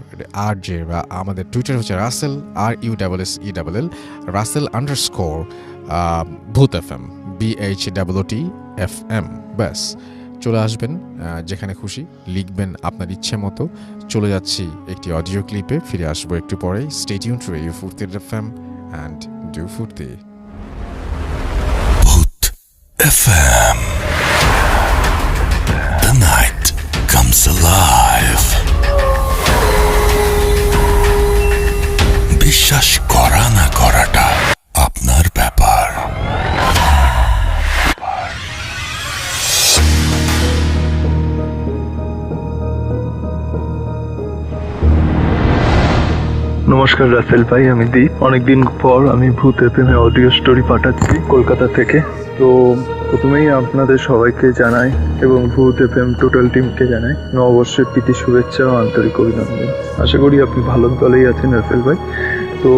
বা আমাদের টুইটার হচ্ছে রাসেল RUSSELL রাসেল_ভূত এফএম BHWTFM। ব্যাস চলে আসবেন যেখানে খুশি, লিখবেন আপনার ইচ্ছে মতো। চলে যাচ্ছি একটি অডিও ক্লিপে, ফিরে আসবো একটু পরেই। স্টে টিউন টু রেডিও ফুর্তি এফএম অ্যান্ড ডু ফুর্তি। FM. The night comes alive. বিশ্বাস করা না করাটা আপনার ব্যাপার। নমস্কার রাসেল ভাই, আমি দীপ। অনেকদিন পর আমি ভূত এফএমে অডিও স্টোরি পাঠাচ্ছি কলকাতা থেকে। তো প্রথমেই আপনাদের সবাইকে জানাই এবং ভূত এফএম টোটাল টিমকে জানাই নববর্ষের প্রীতি শুভেচ্ছা ও আন্তরিক অভিনন্দন। আশা করি আপনি ভালো দলেই আছেন রাসেল ভাই। তো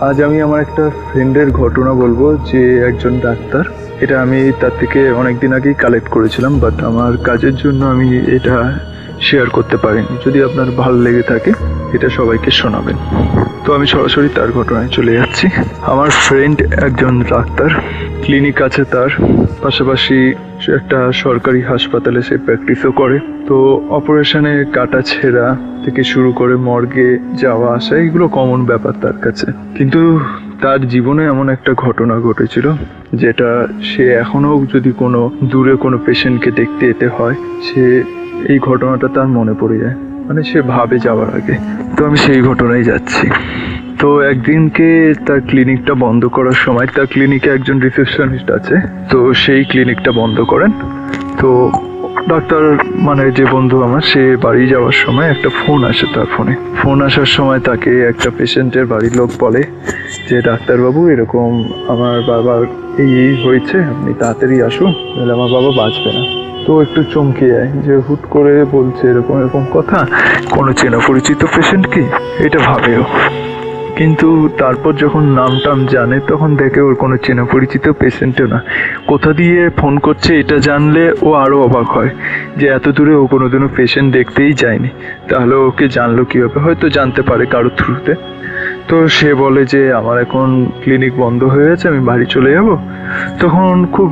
আজ আমি আমার একটা ফ্রেন্ডের ঘটনা বলবো, যে একজন ডাক্তার। এটা আমি তার থেকে অনেকদিন আগেই কালেক্ট করেছিলাম, বাট আমার কাজের জন্য আমি এটা শেয়ার করতে পারিনি। যদি আপনার ভালো লেগে থাকে এটা সবাইকে শোনাবেন। তো আমি সরাসরি তার ঘটনায় চলে যাচ্ছি। আমার ফ্রেন্ড একজন ডাক্তার, ক্লিনিক আছে তার, পাশাপাশি সে একটা সরকারি হাসপাতালে সে প্র্যাকটিসও করে। তো অপারেশনে কাটা ছেঁড়া থেকে শুরু করে মর্গে যাওয়া আসা এগুলো কমন ব্যাপার তার কাছে। কিন্তু তার জীবনে এমন একটা ঘটনা ঘটেছিল যেটা সে এখনো যদি কোনো দূরে কোনো পেশেন্টকে দেখতে যেতে হয়, সে এই ঘটনাটা তার মনে পড়ে যায়, মানে সে ভাবে যাওয়ার আগে। তো আমি সেই ঘটনায় যাচ্ছি। তো একদিনকে তার ক্লিনিকটা বন্ধ করার সময়, তার ক্লিনিকে একজন রিসেপশনিস্ট আছে, তো সেই ক্লিনিকটা বন্ধ করেন। তো ডাক্তার মানে যে বন্ধু আমার, সে বাড়ি যাওয়ার সময় একটা ফোন আসে তার ফোনে। ফোন আসার সময় তাকে একটা পেশেন্টের বাড়ির লোক বলে যে ডাক্তারবাবু এরকম আমার বাবার এই হয়েছে, আপনি তাড়াতাড়ি আসুন, নাহলে আমার বাবা বাঁচবে না। তো একটু চমকে যায় যে হুট করে বলছে এরকম এরকম কথা, কোনো চেনা পরিচিত পেশেন্ট কি, এটা ভাবেও। কিন্তু তারপর যখন নাম টাম জানে তখন দেখে ওর কোনো চেনা পরিচিত পেশেন্টও না। কোথা দিয়ে ফোন করছে এটা জানলে ও আরও অবাক হয় যে এত দূরে ও কোনোদিনও পেশেন্ট দেখতেই যায়নি, তাহলে ওকে জানলো কীভাবে? হয়তো জানতে পারে কারো থ্রুতে। তো সে বলে যে আমার এখন ক্লিনিক বন্ধ হয়ে গেছে, আমি বাড়ি চলে যাব। তখন খুব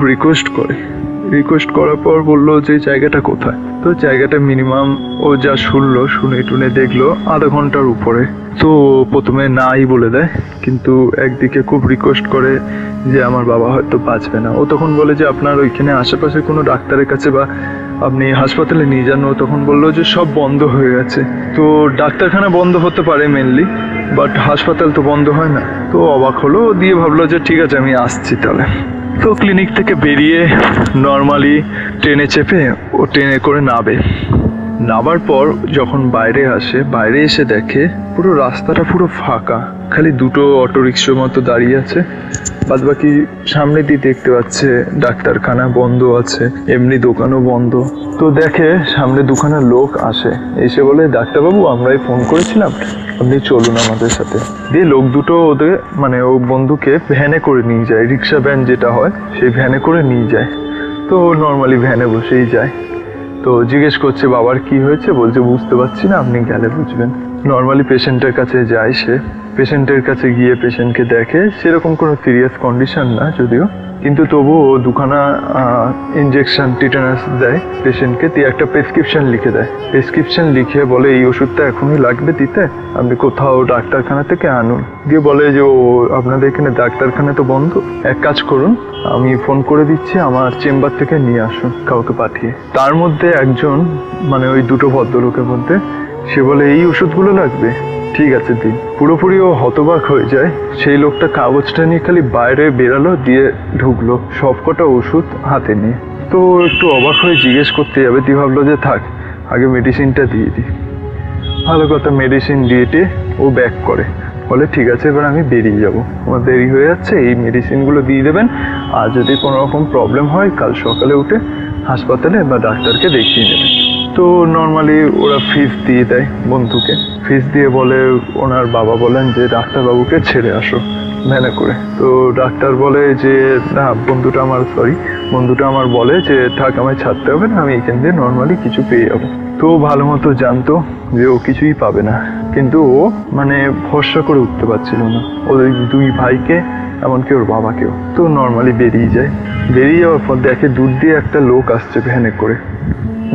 রিকোয়েস্ট করার পর বললো যে জায়গাটা কোথায়। তো জায়গাটা মিনিমাম ও যা শুনে টুনে দেখলো আধা ঘন্টার উপরে। তো প্রথমে নাই বলে দেয়, কিন্তু একদিকে খুব রিকোয়েস্ট করে যে আমার বাবা হয়তো বাঁচবে না। ও তখন বলে যে আপনার ওইখানে আশেপাশে কোনো ডাক্তারের কাছে বা আপনি হাসপাতালে নিয়ে যান। ও তখন বললো যে সব বন্ধ হয়ে গেছে। তো ডাক্তারখানা বন্ধ হতে পারে মেনলি, বাট হাসপাতাল তো বন্ধ হয় না। তো অবাক হলো, দিয়ে ভাবলো যে ঠিক আছে আমি আসছি তাহলে। তো ক্লিনিক থেকে বেরিয়ে নর্মালি ট্রেনে চেপে ও ট্রেনে করে নামার পর যখন বাইরে আসে, বাইরে এসে দেখে পুরো রাস্তাটা পুরো ফাঁকা, খালি দুটো অটো রিক্সার মতো দাঁড়িয়ে আছে। বাদবাকি সামনে দিয়ে দেখতে পাচ্ছে ডাক্তারখানা বন্ধ আছে, এমনি দোকানও বন্ধ। তো দেখে সামনে দুখানা লোক আসে, এসে বলে ডাক্তারবাবু আমরাই ফোন করেছিলাম, আপনি চলুন আমাদের সাথে। দিয়ে লোক দুটো ওদের মানে ও বন্ধুকে ভ্যানে করে নিয়ে যায়, রিক্সা ভ্যান যেটা হয় সেই ভ্যানে করে নিয়ে যায়। তো নর্মালি ভ্যানে বসেই যায়। তো জিজ্ঞেস করছে বাবার কি হয়েছে, বলছে বুঝতে পারছি না, আপনি গেলে বুঝবেন। নর্মালি পেশেন্টের কাছে যায় সে, পেশেন্টের কাছে গিয়ে পেশেন্টকে দেখে, সেরকম কোনো সিরিয়াস কন্ডিশন না যদিও, কিন্তু তবুও দুখানা ইনজেকশন টিটানাস দেয় পেশেন্টকে, দিয়ে একটা প্রেসক্রিপশন লিখে দেয়। প্রেসক্রিপশন লিখে বলে এই ওষুধটা এখনই লাগবে দিতে, আপনি কোথাও ডাক্তারখানা থেকে আনুন। দিয়ে বলে যে ও আপনাদের এখানে ডাক্তারখানা তো বন্ধ, এক কাজ করুন আমি ফোন করে দিচ্ছি, আমার চেম্বার থেকে নিয়ে আসুন কাউকে পাঠিয়ে। তার মধ্যে একজন মানে ওই দুটো ভদ্রলোকের মধ্যে সে বলে এই ওষুধগুলো লাগবে, ঠিক আছে দিন। পুরোপুরি ও হতবাক হয়ে যায়। সেই লোকটা কাগজটা নিয়ে খালি বাইরে বেরালো, দিয়ে ঢুকলো সবকটা ওষুধ হাতে নিয়ে। তো একটু অবাক হয়ে জিজ্ঞেস করতে যাবে, দিয়ে ভাবলো যে থাক আগে মেডিসিনটা দিয়ে দিই। ভালো কথা, মেডিসিন দিয়ে ও ব্যাক করে, বলে ঠিক আছে এবার আমি বেরিয়ে যাব, আমার দেরি হয়ে যাচ্ছে, এই মেডিসিনগুলো দিয়ে দেবেন, আর যদি কোনো রকম প্রবলেম হয় কাল সকালে উঠে হাসপাতালে বা ডাক্তারকে দেখিয়ে নেবেন। তো নর্মালি ওরা ফিস দিয়ে দেয় বন্ধুকে, ফিস দিয়ে বলে ওনার বাবা বলেন যে ডাক্তারবাবুকে ছেড়ে আসো ভ্যানে করে। তো ডাক্তার বলে যে না, বন্ধুটা আমার বলে যে থাক আমায় ছাড়তে হবে না, আমি এখান দিয়ে নর্মালি কিছু পেয়ে যাবো। তো ভালো মতো জানতো যে ও কিছুই পাবে না, কিন্তু ও মানে ভরসা করে উঠতে পারছিল না। ওই দুই ভাইকে এমনকি ওর বাবাকেও। তো নর্মালি বেরিয়ে যায়, বেরিয়ে যাওয়ার পর দেখে দূর দিয়ে একটা লোক আসছে ভ্যানে করে।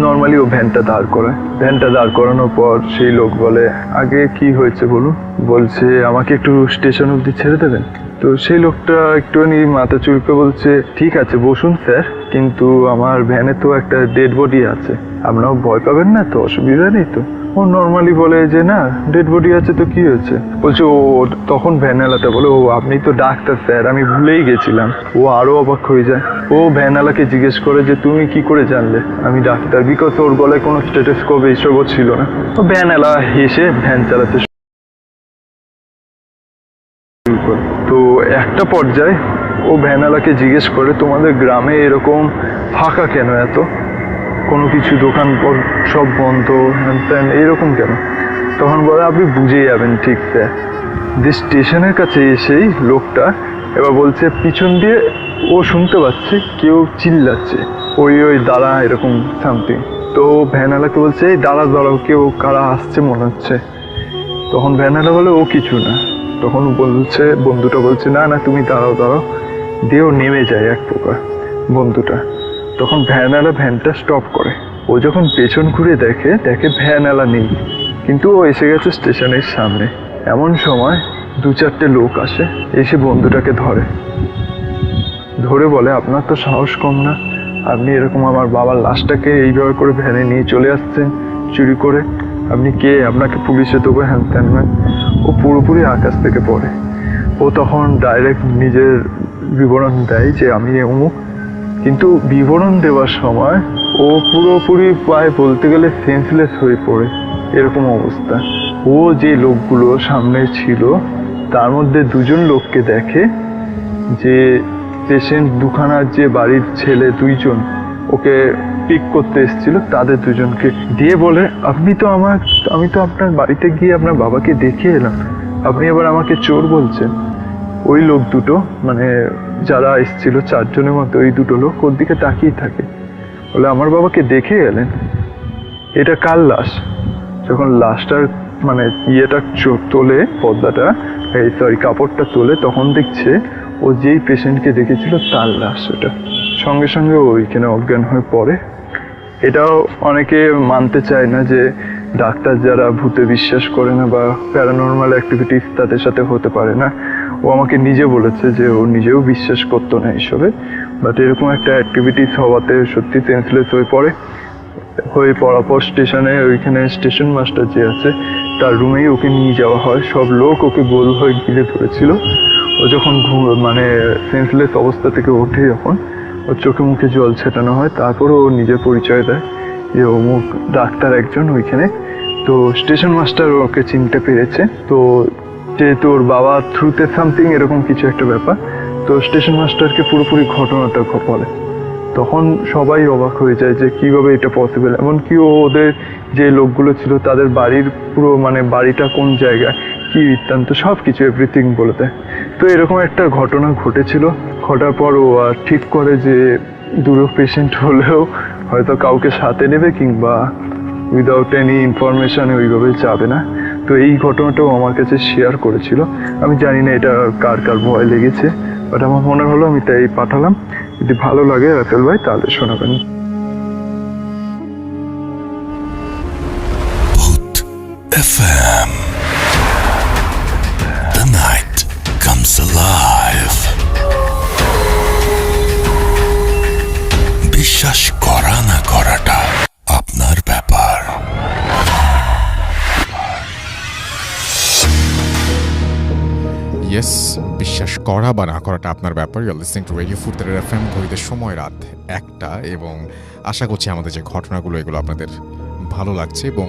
নর্মালি ও ভ্যানটা দাঁড় করায়, ভ্যানটা দাঁড় করানোর পর সেই লোক বলে, আগে কি হয়েছে বলুন। বলছে আমাকে একটু স্টেশন অবধি ছেড়ে দেবেন। তো সেই লোকটা একটুখানি মাথা চুলকে বলছে, ঠিক আছে বসুন স্যার, কিন্তু আমার ভ্যানে তো একটা ডেড বডি আছে, আপনারাও ভয় পাবেন না তো, অসুবিধা নেই তো। ও নর্মালি বলে যে না, ডেড বডি আছে তো কি হয়েছে। বলছে ও, তখন ভ্যানওয়ালাটা বলে, ও আপনি তো ডাক্তার স্যার, আমি ভুলেই গেছিলাম। ও আরো অবাক হয়ে যায়। ও ভ্যানওয়ালাকে জিজ্ঞেস করে যে তুমি কি করে জানলে আমি ডাক্তার, বিকজ ওর গলায় কোনো স্টেথোস্কোপ এইসবও ছিল না। তো ভ্যানওয়ালা হেসে ভ্যান চালাতে শুরু করে। তো একটা পর্যায়ে ও ভ্যানওয়ালাকে জিজ্ঞেস করে, তোমাদের গ্রামে এরকম ফাঁকা কেন এত, কোনো কিছু দোকান সব বন্ধ হ্যান ত্যান এরকম কেন। তখন বলে আপনি বুঝে যাবেন ঠিক স্যার। যে স্টেশনের কাছে এসেই লোকটা এবার বলছে পিছন দিয়ে ও শুনতে পাচ্ছে কেউ চিল্লাচ্ছে, ওই ওই দাঁড়া এরকম সামথিং। তো ভ্যানওয়ালাকে বলছে এই দাঁড়া দাঁড়াও, কেউ কারা আসছে মনে হচ্ছে। তখন ভ্যানওয়ালা বলে ও কিছু না। তখন বলছে বন্ধুটা বলছে না না তুমি দাঁড়াও দাঁড়াও, দিয়ে ও নেমে যায় এক প্রকার বন্ধুটা। তখন ভ্যানওয়ালা ভ্যানটা স্টপ করে। ও যখন পেছন ঘুরে দেখে, দেখে ভ্যানওয়ালা নেই, কিন্তু ও এসে গেছে স্টেশনের সামনে। এমন সময় 2-4টে লোক আসে, এসে বন্ধুটাকে ধরে বলে আপনার তো সাহস কম না, আপনি এরকম আমার বাবার লাশটাকে এইভাবে করে ভ্যানে নিয়ে চলে আসছেন চুরি করে, আপনি কে, আপনাকে পুলিশে দেবো হ্যান ত্যান ম্যান। ও পুরোপুরি আকাশ থেকে পড়ে। ও তখন ডাইরেক্ট নিজের বিবরণ দেয় যে আমি অমুক, কিন্তু বিবরণ দেওয়ার সময় ও পুরোপুরি প্রায় বলতে গেলে সেন্সলেস হয়ে পড়ে, এরকম অবস্থা। ও যে লোকগুলো সামনে ছিল তার মধ্যে 2জন লোককে দেখে, যে পেশেন্ট দুখানার যে বাড়ির ছেলে 2জন ওকে পিক করতে এসেছিল, তাদের 2জনকে দিয়ে বলে আমি তো আপনার বাড়িতে গিয়ে আপনার বাবাকে দেখে এলাম, আপনি আবার আমাকে চোর বলছেন। ওই লোক দুটো মানে যারা এসেছিল 4জনের মধ্যে ওই 2টো লোক ওর দিকে তাকিয়ে থাকে, বলে আমার বাবাকে দেখে গেলেন, এটা কার লাশ। যখন লাশটার মানে ইয়েটা তোলে, পর্দাটা কাপড়টা তোলে, তখন দেখছে ও যেই পেশেন্টকে দেখেছিল তার লাশ ওটা। সঙ্গে সঙ্গে ওইখানে অজ্ঞান হয়ে পড়ে। এটাও অনেকে মানতে চায় না যে ডাক্তার যারা ভূতে বিশ্বাস করে না বা প্যারানর্মাল অ্যাক্টিভিটিস তাদের সাথে হতে পারে না। ও আমাকে নিজে বলেছে যে ও নিজেও বিশ্বাস করতো না এইসবে, বাট এরকম একটা অ্যাক্টিভিটিস হওয়াতে সত্যি সেন্সলেস হয়ে পড়ার পর স্টেশনে ওইখানে স্টেশন মাস্টার যে আছে তার রুমেই ওকে নিয়ে যাওয়া হয়। সব লোক ওকে গোল হয়ে ঘিরে ধরেছিল। ও যখন মানে সেন্সলেস অবস্থা থেকে ওঠে, যখন ওর চোখে মুখে জল ছেটানো হয়, তারপরে ও নিজের পরিচয় দেয় যে অমুক ডাক্তার একজন ওইখানে। তো স্টেশন মাস্টার ওকে চিনতে পেরেছে, তো যেহেতু ওর বাবা থ্রুতে সামথিং এরকম কিছু একটা ব্যাপার, তো স্টেশন মাস্টারকে পুরোপুরি ঘটনাটা বলে। তখন সবাই অবাক হয়ে যায় যে কীভাবে এটা পসিবল। এমনকি ওদের যে লোকগুলো ছিল তাদের বাড়ির পুরো মানে বাড়িটা কোন জায়গায়, কী বৃত্তান্ত সব কিছু এভরিথিং বলে দেয়। তো এরকম একটা ঘটনা ঘটেছিল। ঘটার পর ও ঠিক করে যে দুটো পেশেন্ট হলেও হয়তো কাউকে সাথে নেবে, কিংবা উইদাউট এনি ইনফরমেশানে ওইভাবে যাবে না। তো এই ঘটনাটাও আমার কাছে শেয়ার করেছিল। আমি জানি না এটা কার কার ভয় লেগেছে, বাট আমার মনে হলো আমি তাই পাঠালাম। যদি ভালো লাগে রাসেল ভাই তাহলে শোনাবেন। Booth FM. The night comes alive. বিশ্বাস করা না করাটা আপনার ব্যাপার। ইয়েস, বিশ্বাস করা বা না করাটা আপনার ব্যাপার। You are listening to radio Furfura FM. ঘড়িতে সময় রাত 1টা, এবং আশা করছি আমাদের যে ঘটনাগুলো এগুলো আপনাদের ভালো লাগছে। এবং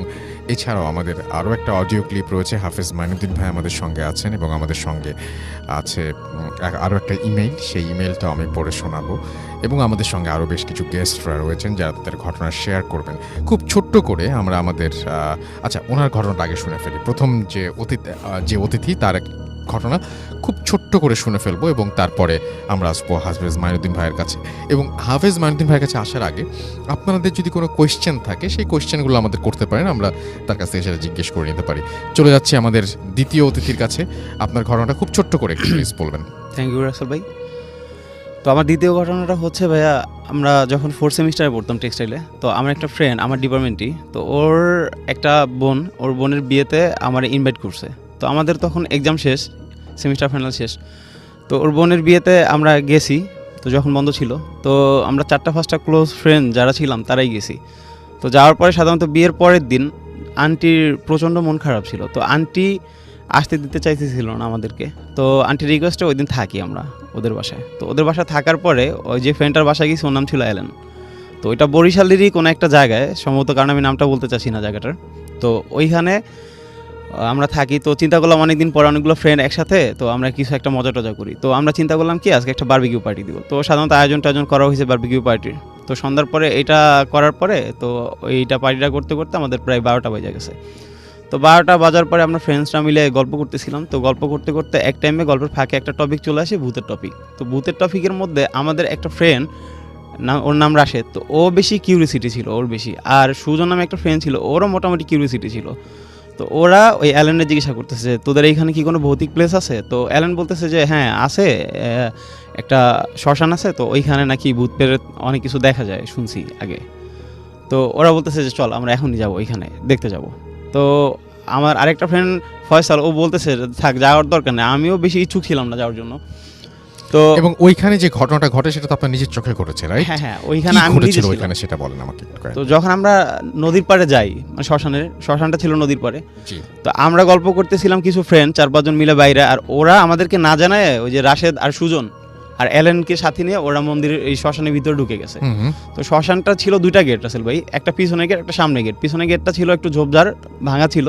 এছাড়াও আমাদের আরও একটা অডিও ক্লিপ রয়েছে। হাফেজ মাইনুদ্দিন ভাই আমাদের সঙ্গে আছেন, এবং আমাদের সঙ্গে আছে আরও একটা ইমেইল, সেই ইমেইলটাও আমি পড়ে শোনাবো। এবং আমাদের সঙ্গে আরও বেশ কিছু গেস্টরা রয়েছেন যারা তাদের ঘটনা শেয়ার করবেন খুব ছোট্ট করে। আমরা আমাদের ওনার ঘটনাটা আগে শুনে ফেলি। প্রথম যে অতিথি তার ঘটনা খুব ছোট্ট করে শুনে ফেলবো এবং তারপরে আমরা আসবো হাফেজ মাইনুদ্দিন ভাইয়ের কাছে। এবং হাফেজ মাইনুদ্দিন ভাইয়ের কাছে আসার আগে আপনাদের যদি কোনো কোয়েশ্চেন থাকে সেই কোয়েশ্চেনগুলো আমাদের করতে পারেন, আমরা তার কাছে সেটা জিজ্ঞেস করে নিতে পারি। চলে যাচ্ছি আমাদের দ্বিতীয় অতিথির কাছে। আপনার ঘটনাটা খুব ছোট্ট করে একটু প্লিজ বলবেন। থ্যাংক ইউ রাসেল ভাই। তো আমার দ্বিতীয় ঘটনাটা হচ্ছে ভাইয়া, আমরা যখন 4th সেমিস্টারে পড়তাম টেক্সটাইলে, তো আমার একটা ফ্রেন্ড আমার ডিপার্টমেন্টই, তো ওর একটা বোন, ওর বোনের বিয়েতে আমার ইনভাইট করছে। তো আমাদের তখন এক্সাম শেষ, সেমিস্টার ফাইনাল শেষ। তো ওর বোনের বিয়েতে আমরা গেছি, তো যখন বন্ধ ছিল, তো আমরা 4-5টা ক্লোজ ফ্রেন্ড যারা ছিলাম তারাই গেছি। তো যাওয়ার পরে সাধারণত বিয়ের পরের দিন আন্টির প্রচণ্ড মন খারাপ ছিল, তো আন্টি আসতে দিতে চাইতেছিল না আমাদেরকে। তো আন্টির রিকোয়েস্টে ওই দিন থাকি আমরা ওদের বাসায়। তো ওদের বাসায় থাকার পরে ওই যে ফ্রেন্ডটার বাসায় গেছি, ওর নাম ছিল অ্যালেন। তো ওইটা বরিশালেরই কোনো একটা জায়গায় সম্ভবত, কারণ আমি নামটা বলতে চাচ্ছি না জায়গাটার। তো ওইখানে আমরা থাকি। তো চিন্তা করলাম অনেকদিন পরে অনেকগুলো ফ্রেন্ড একসাথে, তো আমরা কিছু একটা মজা টজা করি। তো আমরা চিন্তা করলাম কি আজকে একটা বারবিকিউ পার্টি দিব। তো সাধারণত আয়োজন করা হয়েছে বারবিকিউ পার্টির। তো সন্ধ্যার পরে এটা করার পরে তো এইটা পার্টিটা করতে করতে আমাদের প্রায় 12টা বেজে গেছে। তো 12টা বাজার পরে আমরা ফ্রেন্ডসরা মিলে গল্প করতেছিলাম। তো গল্প করতে করতে এক টাইমে গল্পের ফাঁকে একটা টপিক চলে আসে, ভূতের টপিক। তো ভূতের টপিকের মধ্যে আমাদের একটা ফ্রেন্ড, ওর নাম রাশেদ, তো ও বেশি কিউরিয়াসিটি ছিল ওর বেশি। আর সুজন নামে একটা ফ্রেন্ড ছিল, ওরও মোটামুটি কিউরিয়াসিটি ছিল। তো ওরা ওই অ্যালেনের জিজ্ঞাসা করতেছে তোদের এইখানে কি কোনো ভৌতিক প্লেস আছে? তো অ্যালেন বলতেছে যে হ্যাঁ আছে, একটা শ্মশান আছে, তো ওইখানে নাকি ভূত প্রেত অনেক কিছু দেখা যায় শুনছি আগে। তো ওরা বলতেছে যে চল আমরা এখনই যাবো ওইখানে দেখতে যাব। তো আমার আরেকটা ফ্রেন্ড ফয়সাল, ও বলতেছে থাক যাওয়ার দরকার নেই, আমিও বেশি ইচ্ছুক ছিলাম না যাওয়ার জন্য। তো এবং ওইখানে যে ঘটনাটা ঘটে সেটা তো আপনার নিজের চোখে ঘটেছে, রাইট? হ্যাঁ হ্যাঁ, ওইখানে আমি নিজে ঘটেছিল ছিলাম। ওইখানে সেটা বলেন আমাকে একটু করে। তো যখন আমরা নদীর পাড়ে যাই, মানে শ্মশানটা ছিল নদীর পাড়ে। জি। তো আমরা গল্প করতেছিলাম কিছু ফ্রেন্ড 4-5 জন মিলে বাইরে, আর ওরা আমাদেরকে না জানায় ওই যে রাশেদ আর সুজন আর অ্যালেনকে সাথে নিয়ে ওরা মন্দিরের এই শ্মশানের ভিতরে ঢুকে গেছে। তো শ্মশানটা ছিল 2টা গেট রাসেল ভাই, একটা পিছনে গেট একটা সামনে গেট। পিছনে গেটটা ছিল একটু ঝোপঝাড় ভাঙা ছিল,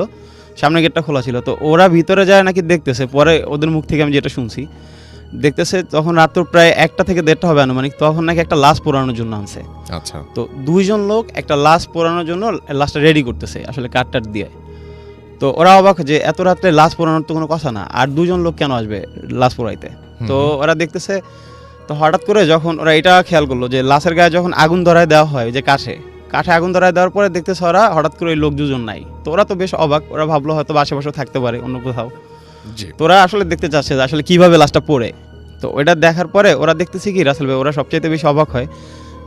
সামনে গেটটা খোলা ছিল। তো ওরা ভিতরে যায় নাকি দেখতেছে, পরে ওদের মুখ থেকে আমি যেটা শুনছি, দেখতেছে তখন রাত প্রায় 1টা থেকে 1:30 হবে আনুমানিক, তখন নাকি একটা লাশ পোড়ানোর জন্য আনছে। আচ্ছা। তো 2 জন লোক একটা লাশ পোড়ানোর জন্য লাশটা রেডি করতেছে আসলে কাঠ দিয়ে। তো ওরা অবাক যে এত রাত্রে লাশ পোড়ানোর তো কোনো কথা না, আর 2 জন লোক কেন আসবে লাশ পোড়াইতে? তো ওরা দেখতেছে। তো হঠাৎ করে যখন ওরা এটা খেয়াল করলো যে লাশের গায়ে যখন আগুন ধরায় দেওয়া হয়, যে কাঠে আগুন ধরায় দেওয়ার পরে দেখতেছে ওরা হঠাৎ করে ওই লোক 2 জন নাই। তো ওরা তো বেশ অবাক, ওরা ভাবলো হয়তো আশেপাশে থাকতে পারে অন্য কোথাও। তোরা আসলে দেখতে চাচ্ছে যে আসলে কিভাবে লাশটা পড়ে। তো ওইটা দেখার পরে ওরা দেখতেছি কি রাসেল ভাই, ওরা সবচাইতে বেশি অবাক হয়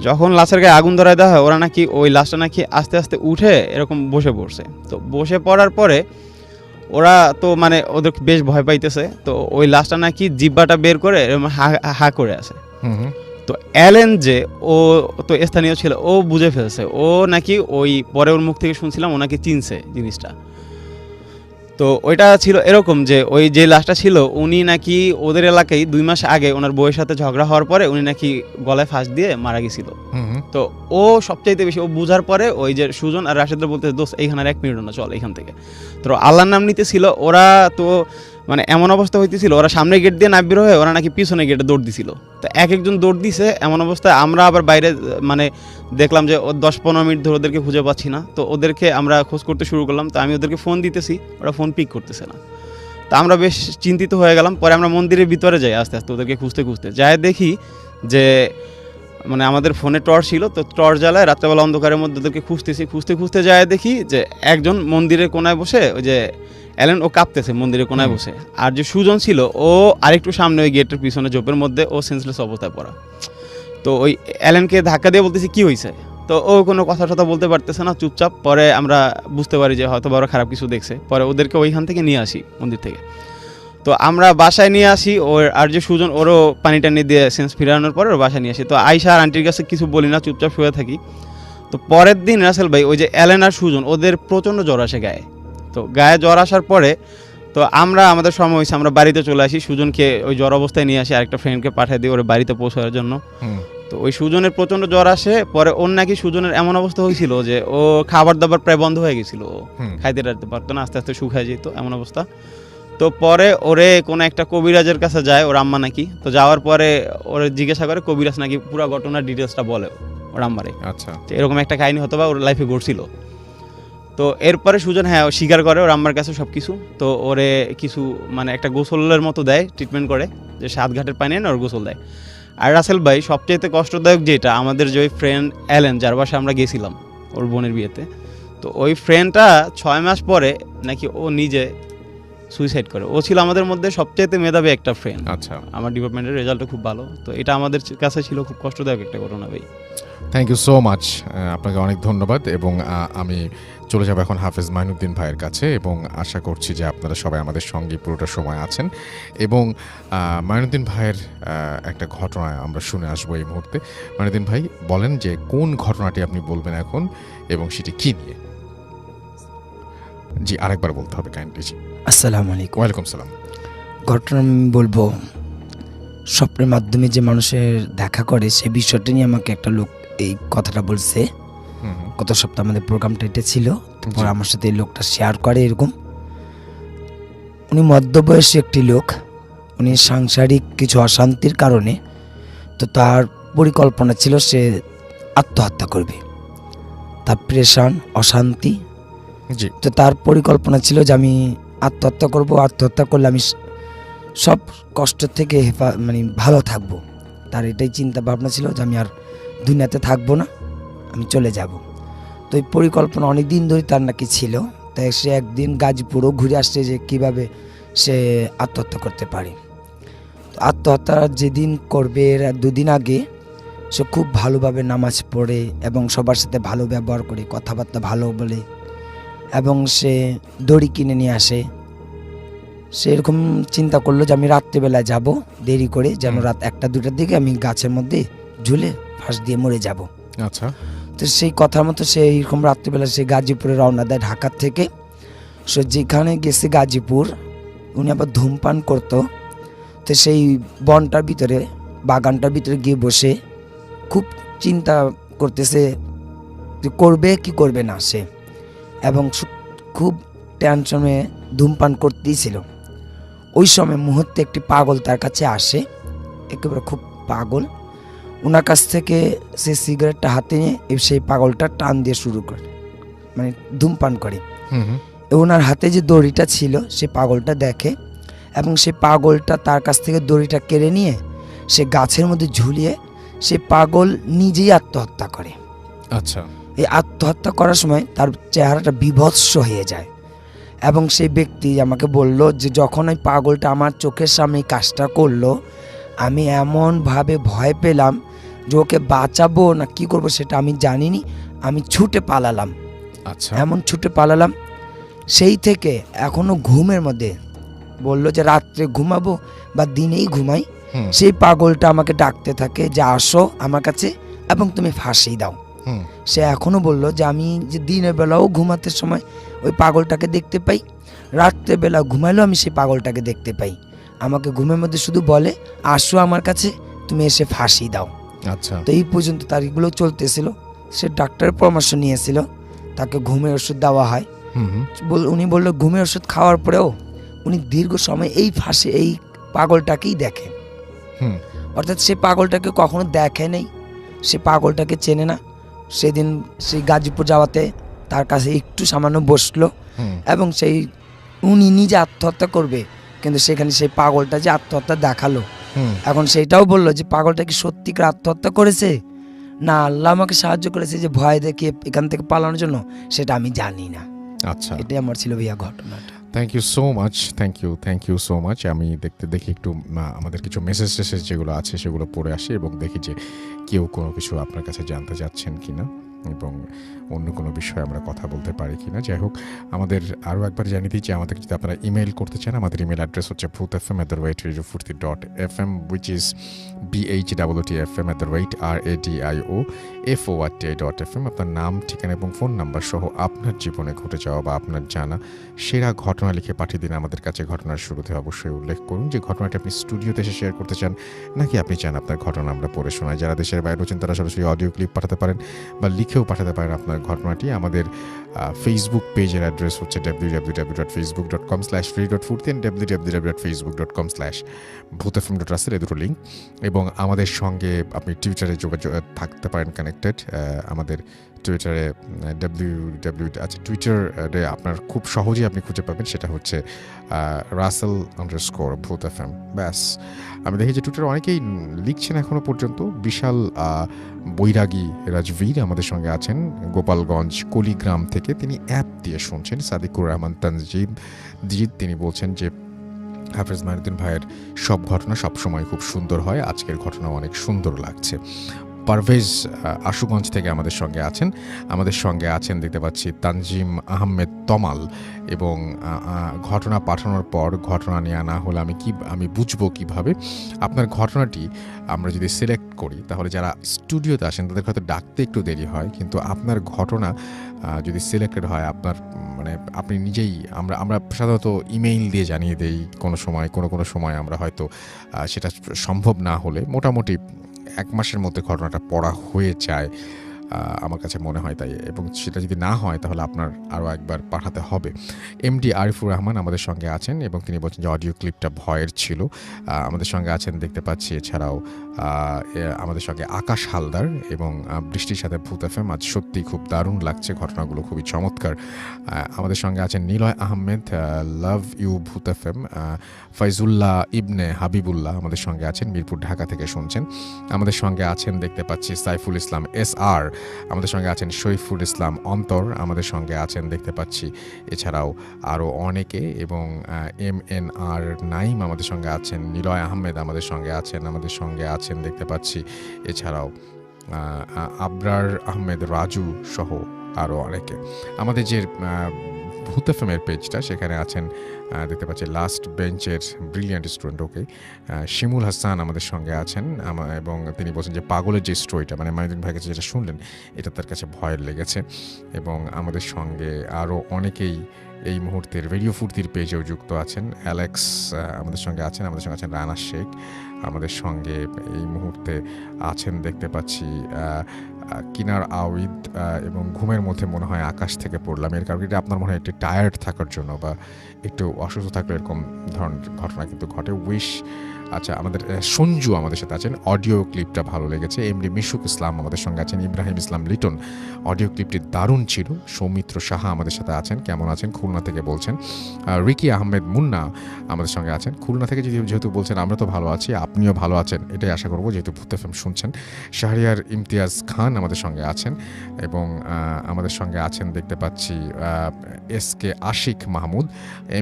যখন লাশের গায়ে আগুন ধরায় দেওয়া হয়, ওরা নাকি ওই লাশটা নাকি আস্তে আস্তে উঠে এরকম বসে পড়ছে। তো বসে পড়ার পরে ওরা তো মানে ওদের বেশ ভয় পাইতেছে। তো ওই লাশটা নাকি জিব্বাটা বের করে এরকম হা করে আছে। তো অ্যালেন যে ও তো স্থানীয় ছিল, ও বুঝে ফেলছে, ও নাকি ওই পরে ওর মুখ থেকে শুনছিলাম ও নাকি চিনছে জিনিসটা। তো ওইটা ছিল এরকম যে ওই যে লাশটা ছিল উনি নাকি ওদের এলাকায় 2 মাস আগে ওনার বউয়ের সাথে ঝগড়া হওয়ার পরে উনি নাকি গলায় ফাঁস দিয়ে মারা গেছিল। তো ও সবচাইতে বেশি ও বুঝার পরে ওই যে সুজন আর রাশেদরা বলতে দোস্ত এইখানে আর 1 মিনিট না চল এইখান থেকে। তো আল্লাহর নাম নিতেছিল ওরা। তো মানে এমন অবস্থা হইতেছিল ওরা সামনে গেট দিয়ে না বের হয়ে ওরা নাকি পিছনে গেটে দৌড় দিছিল। তো একজন দৌড় দিছে, এমন অবস্থায় আমরা আবার বাইরে মানে দেখলাম যে 10-15 মিনিট ধরে ওদেরকে খুঁজে পাচ্ছি না। তো ওদেরকে আমরা খোঁজ করতে শুরু করলাম। তো আমি ওদেরকে ফোন দিতেছি, ওরা ফোন পিক করতেছে না। তো আমরা বেশ চিন্তিত হয়ে গেলাম। পরে আমরা মন্দিরের ভিতরে যাই আস্তে আস্তে ওদেরকে খুঁজতে যাই, দেখি যে মানে আমাদের ফোনে টর্চ ছিল। তো টর্চ জ্বালায় রাত্রেবেলা অন্ধকারের মধ্যে ওদেরকে খুঁজতে যায়, দেখি যে একজন মন্দিরের কোনায় বসে, ওই যে অ্যালেন ও কাঁপতেছে মন্দিরের কোনায় বসে। আর যে সুজন ছিল ও আরেকটু সামনে ওই গেটের পিছনে ঝোপের মধ্যে ও সেন্সলেস অবস্থায় পড়া। তো ওই অ্যালেনকে ধাক্কা দিয়ে বলতেছি কি হয়েছে? তো ও কোনো কথা বলতে পারতেছে না, চুপচাপ। পরে আমরা বুঝতে পারি যে হয়তো বড় খারাপ কিছু দেখছে। পরে ওদেরকে ওইখান থেকে নিয়ে আসি মন্দির থেকে। তো আমরা বাসায় নিয়ে আসি, ওর আর যে সুজন ওরও পানি টানি দিয়ে সেন্স ফিরানোর পরে ওর বাসায় নিয়ে আসি। তো আয়শা আর আন্টির কাছে কিছু বলি না, চুপচাপ শুয়ে থাকি। তো পরের দিন রাসেল ভাই ওই যে অ্যালেন আর সুজন ওদের প্রচণ্ড জ্বর আসে গায়ে। তো গায়ে জ্বর আসার পরে তো আমরা আমাদের সময় হয়েছে, আমরা বাড়িতে চলে আসি। সুজনকে ওই জ্বর অবস্থায় নিয়ে আসি, আরেকটা ফ্রেন্ডকে পাঠিয়ে দিই ওর বাড়িতে পৌঁছানোর জন্য। তো ওই সুজনের প্রচণ্ড জ্বর আসে। পরে ওর নাকি সুজনের এমন অবস্থা হয়েছিল যে ও খাবার দাবার প্রায় বন্ধ হয়ে গেছিলো, খাইতে টাইতে পারতো না, আস্তে আস্তে শুকায় যেত এমন অবস্থা। তো পরে ওরে কোনো একটা কবিরাজের কাছে যায় ওর আম্মা নাকি। তো যাওয়ার পরে ওরে জিজ্ঞাসা করে, কবিরাজ নাকি পুরো ঘটনার ডিটেলসটা বলে ওর আম্মারে। আচ্ছা। এরকম একটা কাহিনী হয়তো বা ওর লাইফে ঘটছিল। তো এরপরে সুজন ও স্বীকার করে ওর আম্মার কাছে সব কিছু। তো ওরে কিছু মানে একটা গোসলের মতো দেয়, ট্রিটমেন্ট করে, যে 7 ঘাটের পানি এনে ওর গোসল দেয়। আর রাসেল ভাই সবচেয়ে কষ্টদায়ক যেটা, আমাদের যে ওই ফ্রেন্ড অ্যালেন যার বাসায় আমরা গেছিলাম ওর বোনের বিয়েতে, তো ওই ফ্রেন্ডটা 6 মাস পরে নাকি ও নিজে সুইসাইড করে। ও ছিল আমাদের মধ্যে সবচেয়ে মেধাবী একটা ফ্রেন্ড। আচ্ছা, আমার ডিপার্টমেন্টের রেজাল্টও খুব ভালো। তো এটা আমাদের কাছে ছিল খুব কষ্টদায়ক একটা ঘটনা ভাই। থ্যাংক ইউ সো মাচ, আপনাকে অনেক ধন্যবাদ। এবং আমি চলে যাব এখন হাফেজ মাইনুদ্দিন ভাইয়ের কাছে, এবং আশা করছি যে আপনারা সবাই আমাদের সঙ্গে পুরোটা সময় আছেন। এবং মাইনুদ্দিন ভাইয়ের একটা ঘটনা আমরা শুনে আসবো এই মুহূর্তে। মাইনুদ্দিন ভাই বলেন যে কোন ঘটনাটি আপনি বলবেন এখন, এবং সেটি কী নিয়ে। জি, আরেকবার বলতে হবে কাইন্ডলি। জি, আসসালামু আলাইকুম। ওয়ালাইকুম সালাম। ঘটনা আমি বলবো, স্বপ্নের মাধ্যমে যে মানুষের দেখা করে সে বিষয়টা নিয়ে আমাকে একটা লোক এই কথাটা বলছে। হুম হুম, গত সপ্তাহে আমাদের প্রোগ্রামটা এটা ছিল, তারপর জি। আমার সাথে এই লোকটা শেয়ার করে এরকম। উনি মধ্যবয়সী একটি লোক, উনি সাংসারিক কিছু অশান্তির কারণে তো তার পরিকল্পনা ছিল সে আত্মহত্যা করবে। তার প্রেশান অশান্তি, জি, তো তার পরিকল্পনা ছিল যে আমি আত্মহত্যা করব, আত্মহত্যা করলে আমি সব কষ্ট থেকে মানে ভালো থাকবো। তার এটাই চিন্তা ভাবনা ছিল যে আমি আর দুনিয়াতে থাকবো না, আমি চলে যাব। তো এই পরিকল্পনা অনেক দিন ধরে তার নাকি ছিল। তাই সে একদিন গাজীপুরও ঘুরে আসছে যে কিভাবে সে আত্মহত্যা করতে পারে। তো আত্মহত্যা যেদিন করবে এর 2 দিন আগে সে খুব ভালোভাবে নামাজ পড়ে এবং সবার সাথে ভালো ব্যবহার করে, কথাবার্তা ভালো বলে, এবং সে দড়ি কিনে নিয়ে আসে। সে এরকম চিন্তা করলো যে আমি রাত্রিবেলায় যাব, দেরি করে, যেন রাত 1টা-2টার দিকে আমি গাছের মধ্যে ঝুলে ফাঁস দিয়ে মরে যাব। আচ্ছা, তো সেই কথার মতো সে এইরকম রাত্রিবেলা সে গাজীপুরে রওনা দেয় ঢাকার থেকে। সে যেখানে গেছে গাজীপুর, উনি আবার ধূমপান করতো। তো সেই বনটার ভিতরে, বাগানটার ভিতরে গিয়ে বসে খুব চিন্তা করতেছে যে করবে কি করবে না সে, এবং খুব টেনশনে ধূমপান করতেই ছিল। ওই সময় মুহূর্তে একটি পাগল তার কাছে আসে, একেবারে খুব পাগল। ওনার কাছ থেকে সে সিগারেটটা হাতে নিয়ে সেই পাগলটা টান দিয়ে শুরু করে, মানে ধূমপান করে। হুম হুম, ওনার হাতে যে দড়িটা ছিল সে পাগলটা দেখে, এবং সে পাগলটা তার কাছ থেকে দড়িটা কেড়ে নিয়ে সে গাছের মধ্যে ঝুলিয়ে সে পাগল নিজেই আত্মহত্যা করে। আচ্ছা, এই আত্মহত্যা করার সময় তার চেহারাটা বিভৎস হয়ে যায়, এবং সেই ব্যক্তি আমাকে বলল যে যখন ওই পাগলটা আমার চোখের সামনে এই কাজটা করলো, আমি এমনভাবে ভয় পেলাম যে ওকে বাঁচাবো না কি করব সেটা আমি জানিনি, আমি ছুটে পালালাম। আচ্ছা, এমন ছুটে পালালাম, সেই থেকে এখনো ঘুমের মধ্যে বলল যে রাত্রে ঘুমাবো বা দিনেই ঘুমাই, হুম সেই পাগলটা আমাকে ডাকতে থাকে যে আসো আমার কাছে এবং তুমি ফাঁসি দাও। হুম, সে এখনো বলল যে আমি যে দিনের বেলাও ঘুমাতে সময় ওই পাগলটাকে দেখতে পাই, রাত্রেবেলা ঘুমাইলেও আমি সেই পাগলটাকে দেখতে পাই। আমাকে ঘুমের মধ্যে শুধু বলে আসো আমার কাছে, তুমি এসে ফাঁসি দাও। আচ্ছা, তো এই পর্যন্ত তারিখগুলো চলতেছিল। সে ডাক্তারের পরামর্শ নিয়েছিল, তাকে ঘুমের ওষুধ দেওয়া হয়। হুম হুম, উনি বললো ঘুমের ওষুধ খাওয়ার পরেও উনি দীর্ঘ সময় এই ফাঁসি এই পাগলটাকেই দেখে। হুম, অর্থাৎ সে পাগলটাকে কখনো দেখে নেই, সে পাগলটাকে চেনে না। সেদিন সেই গাজীপুর যাওয়াতে তার কাছে একটু সামান্য বসলো, হুম, এবং সেই উনি নিজে আত্মহত্যা করবে, কিন্তু সেখানে সেই পাগলটা যে আত্মহত্যা দেখালো। হুম, এখন সেইটাও বললো যে পাগলটা কি সত্যিকার আত্মহত্যা করেছে না আল্লাহ আমাকে সাহায্য করেছে যে ভয় দেখিয়ে এখান থেকে পালানোর জন্য, সেটা আমি জানি না। আচ্ছা। এটাই আমার ছিল ভাইয়া ঘটনাটা। Thank you so much, thank you so much. আমি দেখি একটু আমাদের কিছু মেসেজ যেগুলো আছে সেগুলো পড়ে আসি, এবং দেখি যে কেউ কোনো কিছু আপনার কাছে জানতে চাচ্ছেন কিনা, এবং অন্য কোনো বিষয়ে আমরা কথা বলতে পারি কিনা। যাই হোক, আমাদের আরও একবার জানিয়ে দিই যে আমাদের যদি আপনারা ইমেল করতে চান, আমাদের ইমেল অ্যাড্রেস হচ্ছে bhutfm@radiofurti.fm, which is bhwtfm@radioforti.fm। আপনার নাম, ঠিকানা এবং ফোন নাম্বার সহ আপনার জীবনে ঘটে যাওয়া বা আপনার জানা সেরা ঘটনা লিখে পাঠিয়ে দিন আমাদের কাছে। ঘটনার শুরুতে অবশ্যই উল্লেখ করুন যে ঘটনাটি আপনি স্টুডিওতে এসে শেয়ার করতে চান, নাকি আপনি চান আপনার ঘটনা আমরা পড়ে শোনাই। যারা দেশের বাইরে রয়েছেন তারা সরাসরি অডিও ক্লিপ পাঠাতে পারেন বা লিখেও পাঠাতে পারেন আপনার ঘটনাটি। আমাদের ফেসবুক পেজের অ্যাড্রেস হচ্ছে www.facebook.com/free.furti and www.facebook.com/bhutfm.russell, এই দুটো লিঙ্ক। এবং আমাদের সঙ্গে আপনি টুইটারে যোগাযোগ থাকতে পারেন কানেক্টেড। আমাদের টুইটারে আচ্ছা টুইটারে আপনার খুব সহজেই আপনি খুঁজে পাবেন, সেটা হচ্ছে Russell_VootFM। ব্যাস, আমি দেখি যে টুইটারে অনেকেই লিখছেন এখনও পর্যন্ত। বিশাল বৈরাগী রাজবীর আমাদের সঙ্গে আছেন গোপালগঞ্জ কলিগ্রাম থেকে, তিনি অ্যাপ দিয়ে শুনছেন। সাদিকুর রহমান তানজিদ তিনি বলছেন যে হাফেজ মাহিউদ্দিন ভাইয়ের সব ঘটনা সবসময় খুব সুন্দর হয়, আজকের ঘটনা অনেক সুন্দর লাগছে। পারভেজ আশুগঞ্জ থেকে আমাদের সঙ্গে আছেন। আমাদের সঙ্গে আছেন দেখতে পাচ্ছি তানজিম আহমেদ তমাল, এবং ঘটনা পাঠানোর পর ঘটনা নেওয়া না হলে আমি বুঝবো কিভাবে আপনার ঘটনাটি আমরা যদি সিলেক্ট করি, তাহলে যারা স্টুডিওতে আসেন তাদের হয়তো ডাকতে একটু দেরি হয়, কিন্তু আপনার ঘটনা যদি সিলেক্টেড হয় আপনার মানে আপনি নিজেই আমরা সাধারণত ইমেইল দিয়ে জানিয়ে দেই কোনো সময় আমরা হয়তো সেটা সম্ভব না হলে মোটামুটি 1 মাসের মধ্যে ঘটনাটা পড়া হয়ে যায় আমার কাছে মনে হয় তাই, এবং সেটা যদি না হয় তাহলে আপনার আরও একবার পাঠাতে হবে। এমডি আরিফুর রহমান আমাদের সঙ্গে আছেন এবং তিনি বলছেন যে অডিও ক্লিপটা ভয়ের ছিল। আমাদের সঙ্গে আছেন দেখতে পাচ্ছি, এছাড়াও আমাদের সঙ্গে আকাশ হালদার, এবং বৃষ্টির সাথে ভূত এফএম। আজ সত্যিই খুব দারুণ লাগছে, ঘটনাগুলো খুবই চমৎকার। আমাদের সঙ্গে আছেন নিলয় আহমেদ, লাভ ইউ ভূত এফএম। ফয়জুল্লাহ ইবনে হাবিবুল্লাহ আমাদের সঙ্গে আছেন, মিরপুর ঢাকা থেকে শুনছেন। আমাদের সঙ্গে আছেন দেখতে পাচ্ছি সাইফুল ইসলাম SR, আমাদের সঙ্গে আছেন শরীফুল ইসলাম অন্তর, আমাদের সঙ্গে আছেন দেখতে পাচ্ছি এছাড়াও আরও অনেকে, এবং MNR নাইম আমাদের সঙ্গে আছেন, নিলয় আহমেদ আমাদের সঙ্গে আছেন দেখতে পাচ্ছি, এছাড়াও আবরার আহমেদ রাজু সহ আরও অনেকে। আমাদের যে ভূত এফএমের পেজটা সেখানে আছেন দেখতে পাচ্ছি লাস্ট বেঞ্চের ব্রিলিয়ান্ট স্টুডেন্ট, ওকে শিমুল হাসান আমাদের সঙ্গে আছেন, এবং তিনি বলছেন যে পাগলের যে স্টোরিটা মানে মাহিউদ্দিন ভাইয়ের কাছে যেটা শুনলেন এটা তার কাছে ভয়ের লেগেছে। এবং আমাদের সঙ্গে আরও অনেকেই এই মুহূর্তের রেডিও ফুর্তির পেজেও যুক্ত আছেন। অ্যালেক্স আমাদের সঙ্গে আছেন রানা শেখ আমাদের সঙ্গে এই মুহূর্তে আছেন দেখতে পাচ্ছি, কিনার আউইদ, এবং ঘুমের মধ্যে মনে হয় আকাশ থেকে পড়লাম। এর কারণ এটা আপনার মনে হয় একটু টায়ার্ড থাকার জন্য বা একটু অসুস্থ থাকলে এরকম ধরনের ঘটনা কিন্তু ঘটে। উইশ আচ্ছা আমাদের সঞ্জু আমাদের সাথে আছেন, অডিও ক্লিপটা ভালো লেগেছে। এমডি মিশুক ইসলাম আমাদের সঙ্গে আছেন, ইব্রাহিম ইসলাম লিটন অডিও ক্লিপটি দারুণ ছিল। সৌমিত্র সাহা আমাদের সাথে আছেন, কেমন আছেন খুলনা থেকে বলছেন। রিকি আহমেদ মুন্না আমাদের সঙ্গে আছেন খুলনা থেকে, যেহেতু বলছেন আমরা তো ভালো আছি, আপনিও ভালো আছেন এটাই আশা করবো যেহেতু ভূত এফএম শুনছেন। শাহরিয়ার ইমতিয়াজ খান আমাদের সঙ্গে আছেন, এবং আমাদের সঙ্গে আছেন দেখতে পাচ্ছি SK আশিক মাহমুদ,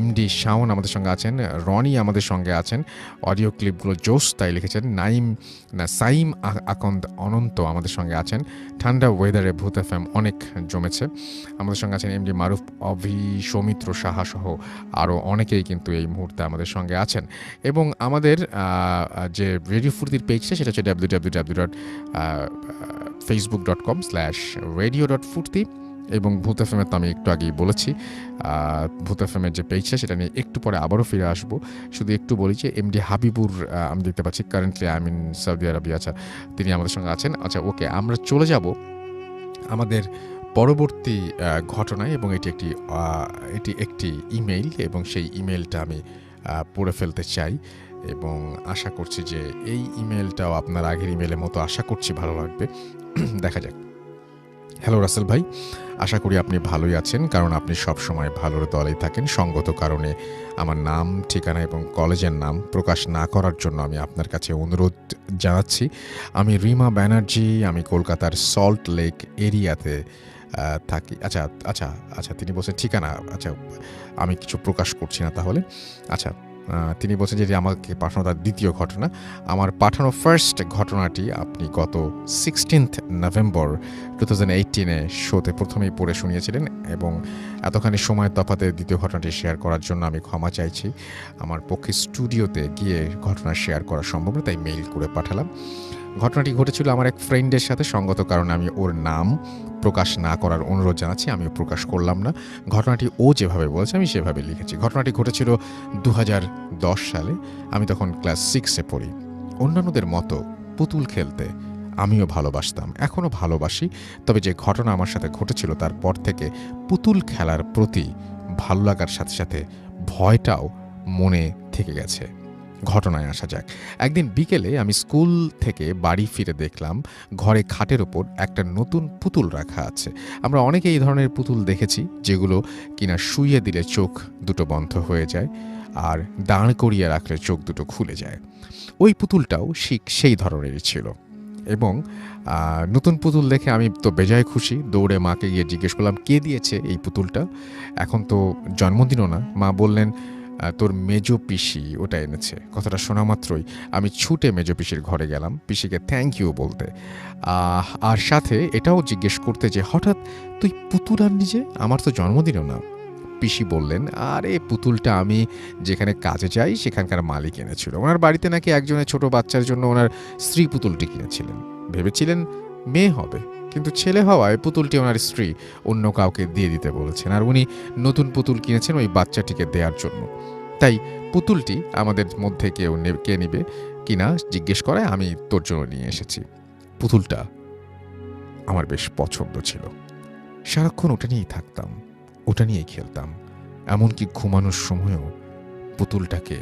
MD শাওন আমাদের সঙ্গে আছেন, রনি আমাদের সঙ্গে আছেন। অডিও ক্লিপগুলো জোস তাই লিখেছেন। সাইম আকন্দ অনন্ত আমাদের সঙ্গে আছেন। ঠান্ডা ওয়েদারে ভূত এফএম অনেক জমেছে। আমাদের সঙ্গে আছেন MD মারুফ, সৌমিত্র সাহা সহ আরও অনেকেই কিন্তু এই মুহূর্তে আমাদের সঙ্গে আছেন। এবং আমাদের যে রেডিও ফুর্তির পেজটা সেটা হচ্ছে www.facebook.com/radio.furti, এবং ভূত এফএমের তো আমি একটু আগেই বলেছি। ভূত এফএমের যে পেজটা সেটা নিয়ে একটু পরে আবারও ফিরে আসবো। শুধু একটু বলি যে MD হাবিবুর আমি দেখতে পাচ্ছি কারেন্টলি সৌদি আরবিয়া, আচ্ছা তিনি আমাদের সঙ্গে আছেন। আচ্ছা ওকে, আমরা চলে যাব আমাদের পরবর্তী ঘটনায়, এবং এটি একটি ইমেইল, এবং সেই ইমেইলটা আমি পড়ে ফেলতে চাই, এবং আশা করছি যে এই ইমেইলটাও আপনার আগের ইমেইলের মতো আশা করছি ভালো লাগবে। দেখা যাক। হ্যালো রাসেল ভাই, আশা করি আপনি ভালোই আছেন, কারণ আপনি সবসময় ভালোর দলেই থাকেন। সঙ্গত কারণে আমার নাম, ঠিকানা এবং কলেজের নাম প্রকাশ না করার জন্য আমি আপনার কাছে অনুরোধ জানাচ্ছি। আমি রিমা ব্যানার্জি, আমি কলকাতার সল্ট লেক এরিয়াতে থাকি। আচ্ছা তিনি বলছেন ঠিকানা, আচ্ছা আমি কিছু প্রকাশ করছি না তাহলে। আচ্ছা তিনি বলছেন যে আমাকে পাঠানো তার দ্বিতীয় ঘটনা। আমার পাঠানো ফার্স্ট ঘটনাটি আপনি গত 16 নভেম্বর 2018 শোতে প্রথমেই পড়ে শুনিয়েছিলেন, এবং এতখানি সময় তফাতে দ্বিতীয় ঘটনাটি শেয়ার করার জন্য আমি ক্ষমা চাইছি। আমার পক্ষে স্টুডিওতে গিয়ে ঘটনা শেয়ার করা সম্ভব না, তাই মেইল করে পাঠালাম। ঘটনাটি ঘটেছিল আমার এক ফ্রেন্ডের সাথে, সঙ্গত কারণে আমি ওর নাম প্রকাশ না করার অনুরোধ জানাচ্ছি, আমিও প্রকাশ করলাম না। ঘটনাটি ও যেভাবে বলছে আমি সেভাবে লিখেছি। ঘটনাটি ঘটেছিল 2010 সালে, আমি তখন ক্লাস 6-এ পড়ি। অন্যান্যদের মতো পুতুল খেলতে আমিও ভালোবাসতাম, এখনও ভালোবাসি, তবে যে ঘটনা আমার সাথে ঘটেছিল তারপর থেকে পুতুল খেলার প্রতি ভালো লাগার সাথে সাথে ভয়টাও মনে থেকে গেছে। ঘটনায় আসা যাক। একদিন বিকেলে আমি স্কুল থেকে বাড়ি ফিরে দেখলাম ঘরে খাটের ওপর একটা নতুন পুতুল রাখা আছে। আমরা অনেকে এই ধরনের পুতুল দেখেছি যেগুলো কিনা শুইয়ে দিলে চোখ দুটো বন্ধ হয়ে যায় আর দাঁড় করিয়ে রাখলে চোখ দুটো খুলে যায়। ওই পুতুলটাও ঠিক সেই ধরনেরই ছিল এবং নতুন পুতুল দেখে আমি তো বেজায় খুশি। দৌড়ে মাকে গিয়ে জিজ্ঞেস করলাম কে দিয়েছে এই পুতুলটা, এখন তো জন্মদিনও না। মা বললেন তোর মেজো পিসি ওটা এনেছে। কথাটা শোনা মাত্রই আমি ছুটে মেজো পিসির ঘরে গেলাম পিসিকে থ্যাংক ইউ বলতে, আর সাথে এটাও জিজ্ঞেস করতে যে হঠাৎ তুই পুতুল আনলি যে, আমার তো জন্মদিনও না। পিসি বললেন আরে পুতুলটা আমি যেখানে কাজে যাই সেখানকার মালিক এনেছিল। ওনার বাড়িতে নাকি একজনের ছোট বাচ্চার জন্য ওনার স্ত্রী পুতুলটি কিনেছিলেন, ভেবেছিলেন মেয়ে হবে, কিন্তু ছেলে হওয়ায় পুতুলটি ওনার স্ত্রী অন্য কাউকে দিয়ে দিতে বলেছেন, আর উনি নতুন পুতুল কিনেছেন ওই বাচ্চাটিকে দেওয়ার জন্য। তাই পুতুলটি আমাদের মধ্যে কে নিবে কিনা জিজ্ঞেস করায় আমি তোর জন্য নিয়ে এসেছি। পুতুলটা আমার বেশ পছন্দ ছিল, সারাক্ষণ ওটা নিয়েই থাকতাম, ওটা নিয়েই খেলতাম, এমনকি ঘুমানোর সময়ও পুতুলটাকে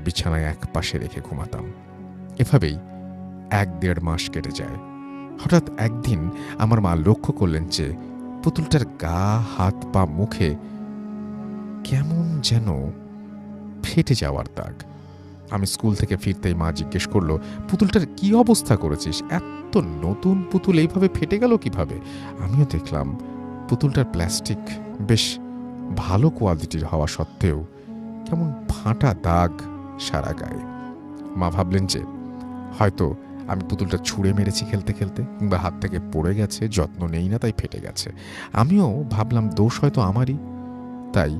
বিছানায় এক পাশে রেখে ঘুমাতাম। এভাবেই 1-1.5 মাস কেটে যায়। হঠাৎ একদিন আমার মা লক্ষ্য করলেন যে পুতুলটার গা, হাত, পা, মুখে কেমন যেন ফেটে যাওয়ার দাগ। আমি স্কুল থেকে ফিরতেই মা জিজ্ঞেস করলো পুতুলটার কি অবস্থা করেছিস, এত নতুন পুতুল এইভাবে ফেটে গেল কিভাবে? আমিও দেখলাম পুতুলটার প্লাস্টিক বেশ ভালো কোয়ালিটির হওয়া সত্ত্বেও কেমন ফাটা দাগ সারা গায়ে। মা ভাবলেন যে হয়তো আমি পুতুলটা ছুঁড়ে মেরেছি খেলতে খেলতে, কিংবা হাত থেকে পড়ে গেছে, যত্ন নেই না তাই ফেটে গেছে। আমিও ভাবলাম দোষ হয়তো আমারই, তাই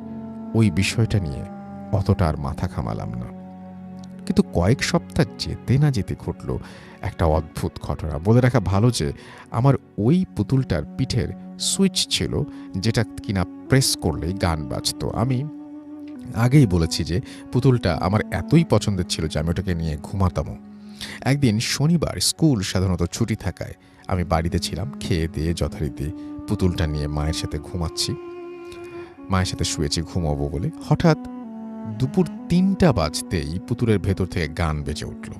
ওই বিষয়টা নিয়ে অতটা আর মাথা ঘামালাম না। কিন্তু কয়েক সপ্তাহ যেতে না যেতে ঘটল একটা অদ্ভুত ঘটনা। বলে রাখা ভালো যে আমার ওই পুতুলটার পিঠের সুইচ ছিল যেটা কিনা প্রেস করলেই গান বাজতো। আমি আগেই বলেছি যে পুতুলটা আমার এতই পছন্দের ছিল যে আমি ওটাকে নিয়ে ঘুমাতামও। একদিন শনিবার স্কুল সাধারণত ছুটি থাকায় আমি বাড়িতে ছিলাম, খেয়ে দিয়ে যথারীতি পুতুলটা নিয়ে মায়ের সাথে ঘুমাচ্ছি, মায়ের সাথে শুয়েছি ঘুমাবো বলে। হঠাৎ দুপুর 3টা বাজতেই পুতুলের ভেতর থেকে গান বেজে উঠল।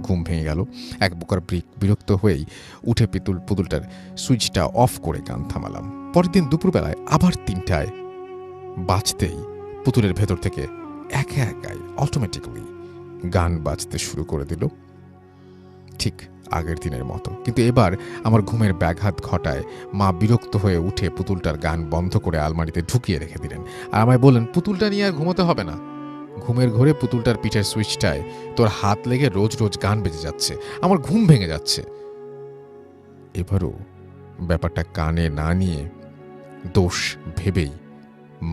ঘুম ভেঙে গেল। এক প্রকার বিরক্ত হয়েই উঠে পুতুলটার সুইচটা অফ করে গান থামালাম। পরের দিন দুপুরবেলায় আবার 3টায় বাজতেই পুতুলের ভেতর থেকে একা একাই অটোমেটিক্যালি গান বাজতে শুরু করে দিল, ঠিক আগের দিনের মতো। কিন্তু এবার আমার ঘুমের ব্যাঘাত ঘটায় মা বিরক্ত হয়ে উঠে পুতুলটার গান বন্ধ করে আলমারিতে ঢুকিয়ে রেখে দিলেন, আর আমায় বললেন পুতুলটা নিয়ে আর ঘুমোতে হবে না। ঘুমের ঘরে পুতুলটার পিঠের সুইচটায় তোর হাত লেগে রোজ রোজ গান বেজে যাচ্ছে, আমার ঘুম ভেঙে যাচ্ছে। এবারও ব্যাপারটা কানে না নিয়ে দোষ ভেবেই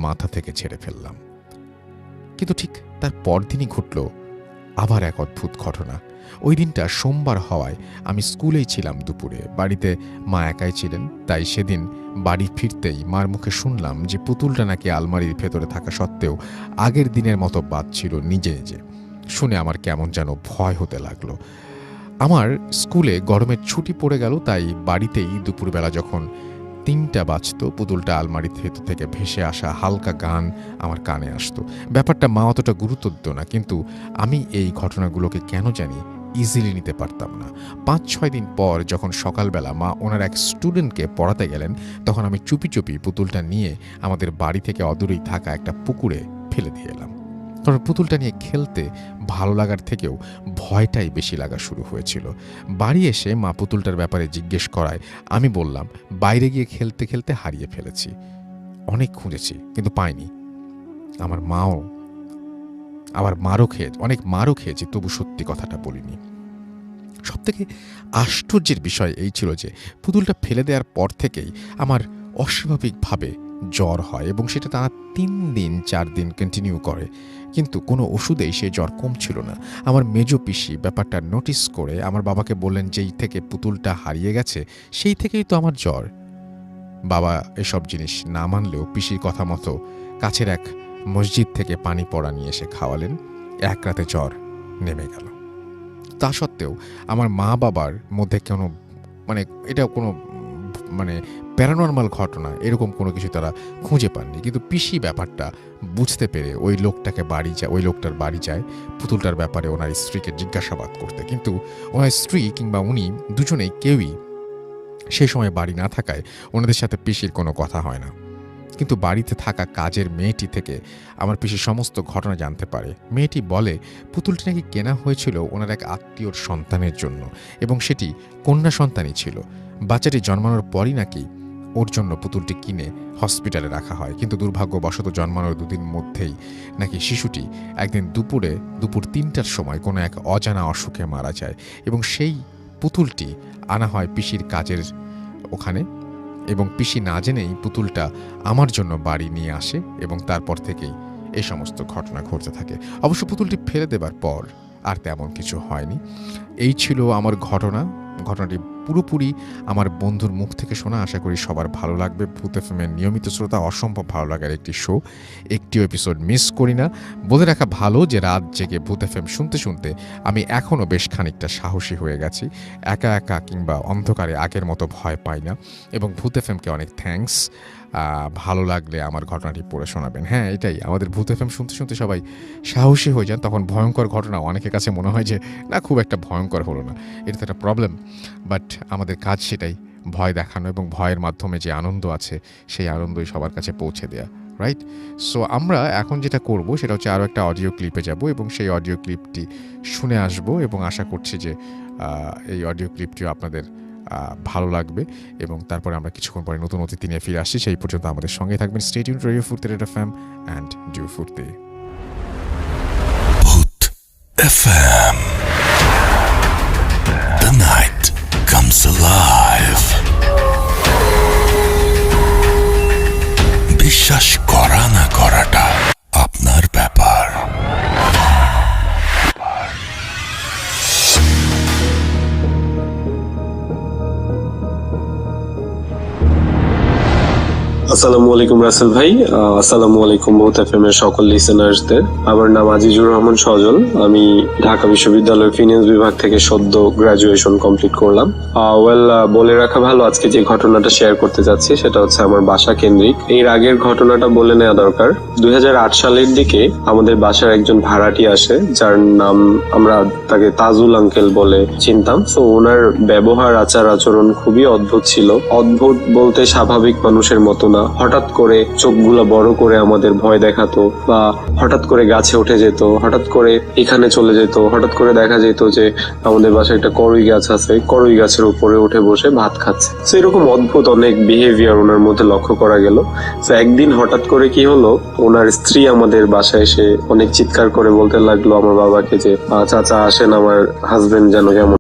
মাথা থেকে ছেড়ে ফেললাম। কিন্তু ঠিক তার পরদিনই ঘটল আবার এক অদ্ভুত ঘটনা। ওই দিনটা সোমবার হওয়ায় আমি স্কুলেই ছিলাম দুপুরে, বাড়িতে মা একাই ছিলেন। তাই সেদিন বাড়ি ফিরতেই মার মুখে শুনলাম যে পুতুলটা নাকি আলমারির ভেতরে থাকা সত্ত্বেও আগের দিনের মতো বাজছিল নিজে নিজে। শুনে আমার কেমন যেন ভয় হতে লাগলো। আমার স্কুলে গরমের ছুটি পড়ে গেল, তাই বাড়িতেই দুপুরবেলা যখন 3টা বাজতো পুতুলটা আলমারির ভেতর থেকে ভেসে আসা হালকা গান আমার কানে আসতো। ব্যাপারটা মা অতটা গুরুত্ব দিত না, কিন্তু আমি এই ঘটনাগুলোকে কেন জানি ইজিলি নিতে পারতাম না। 5-6 দিন পর যখন সকালবেলা মা ওনার এক স্টুডেন্টকে পড়াতে গেলেন, তখন আমি চুপি চুপি পুতুলটা নিয়ে আমাদের বাড়ি থেকে অদূরেই থাকা একটা পুকুরে ফেলে দিয়ে এলাম। কারণ পুতুলটা নিয়ে খেলতে ভালো লাগার থেকেও ভয়টাই বেশি লাগা শুরু হয়েছিল। বাড়ি এসে মা পুতুলটার ব্যাপারে জিজ্ঞেস করায় আমি বললাম বাইরে গিয়ে খেলতে খেলতে হারিয়ে ফেলেছি, অনেক খুঁজেছি কিন্তু পাইনি। অনেক মারও খেয়েছি, তবু সত্যি কথাটা বলিনি। সবথেকে আশ্চর্যের বিষয় এই ছিল যে পুতুলটা ফেলে দেওয়ার পর থেকেই আমার অস্বাভাবিকভাবে জ্বর হয় এবং সেটা টানা 3-4 দিন কন্টিনিউ করে, কিন্তু কোনো ওষুধেই সে জ্বর কমছিল না। আমার মেজো পিসি ব্যাপারটা নোটিস করে আমার বাবাকে বললেন যেই থেকে পুতুলটা হারিয়ে গেছে সেই থেকেই তো আমার জ্বর। বাবা এসব জিনিস না মানলেও পিসির কথা মতো কাছের এক মসজিদ থেকে পানি পড়া নিয়ে এসে খাওয়ালেন। এক রাতে জ্বর নেমে গেল। তা সত্ত্বেও আমার মা বাবার মধ্যে এটা কোনো মানে প্যারানর্মাল ঘটনা এরকম কোনো কিছু তারা খুঁজে পাননি। কিন্তু পিসি ব্যাপারটা বুঝতে পেরে ওই লোকটার বাড়ি যায় পুতুলটার ব্যাপারে ওনার স্ত্রীকে জিজ্ঞাসাবাদ করতে। কিন্তু ওনার স্ত্রী কিংবা উনি দুজনেই কেউই সেই সময় বাড়ি না থাকায় ওনাদের সাথে পিসির কোনো কথা হয় না। কিন্তু বাড়িতে থাকা কাজের মেয়েটি থেকে আমার পিসি সমস্ত ঘটনা জানতে পারে। মেয়েটি বলে পুতুলটি নাকি কেনা হয়েছিল ওনার এক আত্মীয়র সন্তানের জন্য এবং সেটি কন্যা সন্তানই ছিল। বাচ্চাটি জন্মানোর পরই নাকি ওর জন্য পুতুলটি কিনে হসপিটালে রাখা হয়। কিন্তু দুর্ভাগ্যবশত জন্মানোর 2 দিন মধ্যেই নাকি শিশুটি একদিন দুপুর 3টার সময় কোনো এক অজানা অসুখে মারা যায় এবং সেই পুতুলটি আনা হয় পিসির কাজের ওখানে এবং পিসি না জেনেই পুতুলটা আমার জন্য বাড়ি নিয়ে আসে এবং তারপর থেকেই এই সমস্ত ঘটনা ঘটতে থাকে। অবশ্য পুতুলটি ফেলে দেবার পর আর তেমন কিছু হয়নি। এই ছিল আমার ঘটনাটি পুরোপুরি আমার বন্ধুর মুখ থেকে শোনা। আশা করি সবার ভালো লাগবে। ভূত এফএমের নিয়মিত শ্রোতা, অসম্ভব ভালো লাগার একটি শো, একটিও এপিসোড মিস করি না। বলে রাখা ভালো যে রাত জেগে ভূত এফএম শুনতে শুনতে আমি এখনও বেশ খানিকটা সাহসী হয়ে গেছি। একা একা কিংবা অন্ধকারে আগের মতো ভয় পাই না এবং ভূত এফএমকে অনেক থ্যাঙ্কস। ভালো লাগলে আমার ঘটনাটি পড়ে শোনাবেন। হ্যাঁ, এটাই আমাদের ভূত এফএম শুনতে শুনতে সবাই সাহসী হয়ে যান, তখন ভয়ঙ্কর ঘটনা অনেকের কাছে মনে হয় যে না, খুব একটা ভয়ঙ্কর হলো না, এটা তো একটা প্রবলেম। বাট আমাদের কাজ সেটাই, ভয় দেখানো এবং ভয়ের মাধ্যমে যে আনন্দ আছে সেই আনন্দই সবার কাছে পৌঁছে দেয়া, রাইট? সো আমরা এখন যেটা করব সেটা হচ্ছে আরও একটা অডিও ক্লিপে যাব এবং সেই অডিও ক্লিপটি শুনে আসব এবং আশা করছি যে এই অডিও ক্লিপটিও আপনাদের ভালো লাগবে এবং তারপরে আমরা কিছুক্ষণ পরে নতুন অতিথি নিয়ে ফিরে আসছি। সেই পর্যন্ত আমাদের সঙ্গে থাকবেন। স্টে টিউনড রেডিও ফুর্তি রেড এফএম অ্যান্ড ডু ফুর্তি। ভূত FM, the night comes alive. বিশ্বাস করা না করাটা আপনার ব্যাপার। আসসালামু আলাইকুম রাসেল ভাই, আসসালামু আলাইকুম ভূত এফএম এর সকল লিসেনার্সদের। আমার নাম আজিজুর রহমান সজল। আমি ঢাকা বিশ্ববিদ্যালয়ের ফিনান্স বিভাগ থেকে সদ্য গ্রাজুয়েশন কমপ্লিট করলাম। বলে রাখা ভালো, আজকে যে ঘটনাটা শেয়ার করতে যাচ্ছি সেটা হচ্ছে আমার বাসা কেন্দ্রিক। এর আগের ঘটনাটা বলে নেওয়া দরকার। 2008 সালের দিকে আমাদের বাসার একজন ভাড়াটি আসে, যার নাম আমরা তাকে তাজুল আঙ্কেল বলে চিনতাম। তো ওনার ব্যবহার, আচার আচরণ খুবই অদ্ভুত ছিল। অদ্ভুত বলতে স্বাভাবিক মানুষের মতো না। হঠাৎ করে চোখগুলা বড় করে আমাদের ভয় দেখাতো, বা হঠাৎ করে গাছে উঠে যেত, হঠাৎ করে এখানে চলে যেত, হঠাৎ করে দেখা যেত যে আমাদের বাসায় একটা করই গাছ আছে, করই গাছের উপরে উঠে বসে ভাত খাচ্ছে। তো এরকম অদ্ভুত অনেক বিহেভিয়ার ওনার মধ্যে লক্ষ্য করা গেল। তো একদিন হঠাৎ করে কি হলো, ওনার স্ত্রী আমাদের বাসায় এসে অনেক চিৎকার করে বলতে লাগলো আমার বাবাকে যে চাচা আসেন, আমার হাজবেন্ড যেন কেমন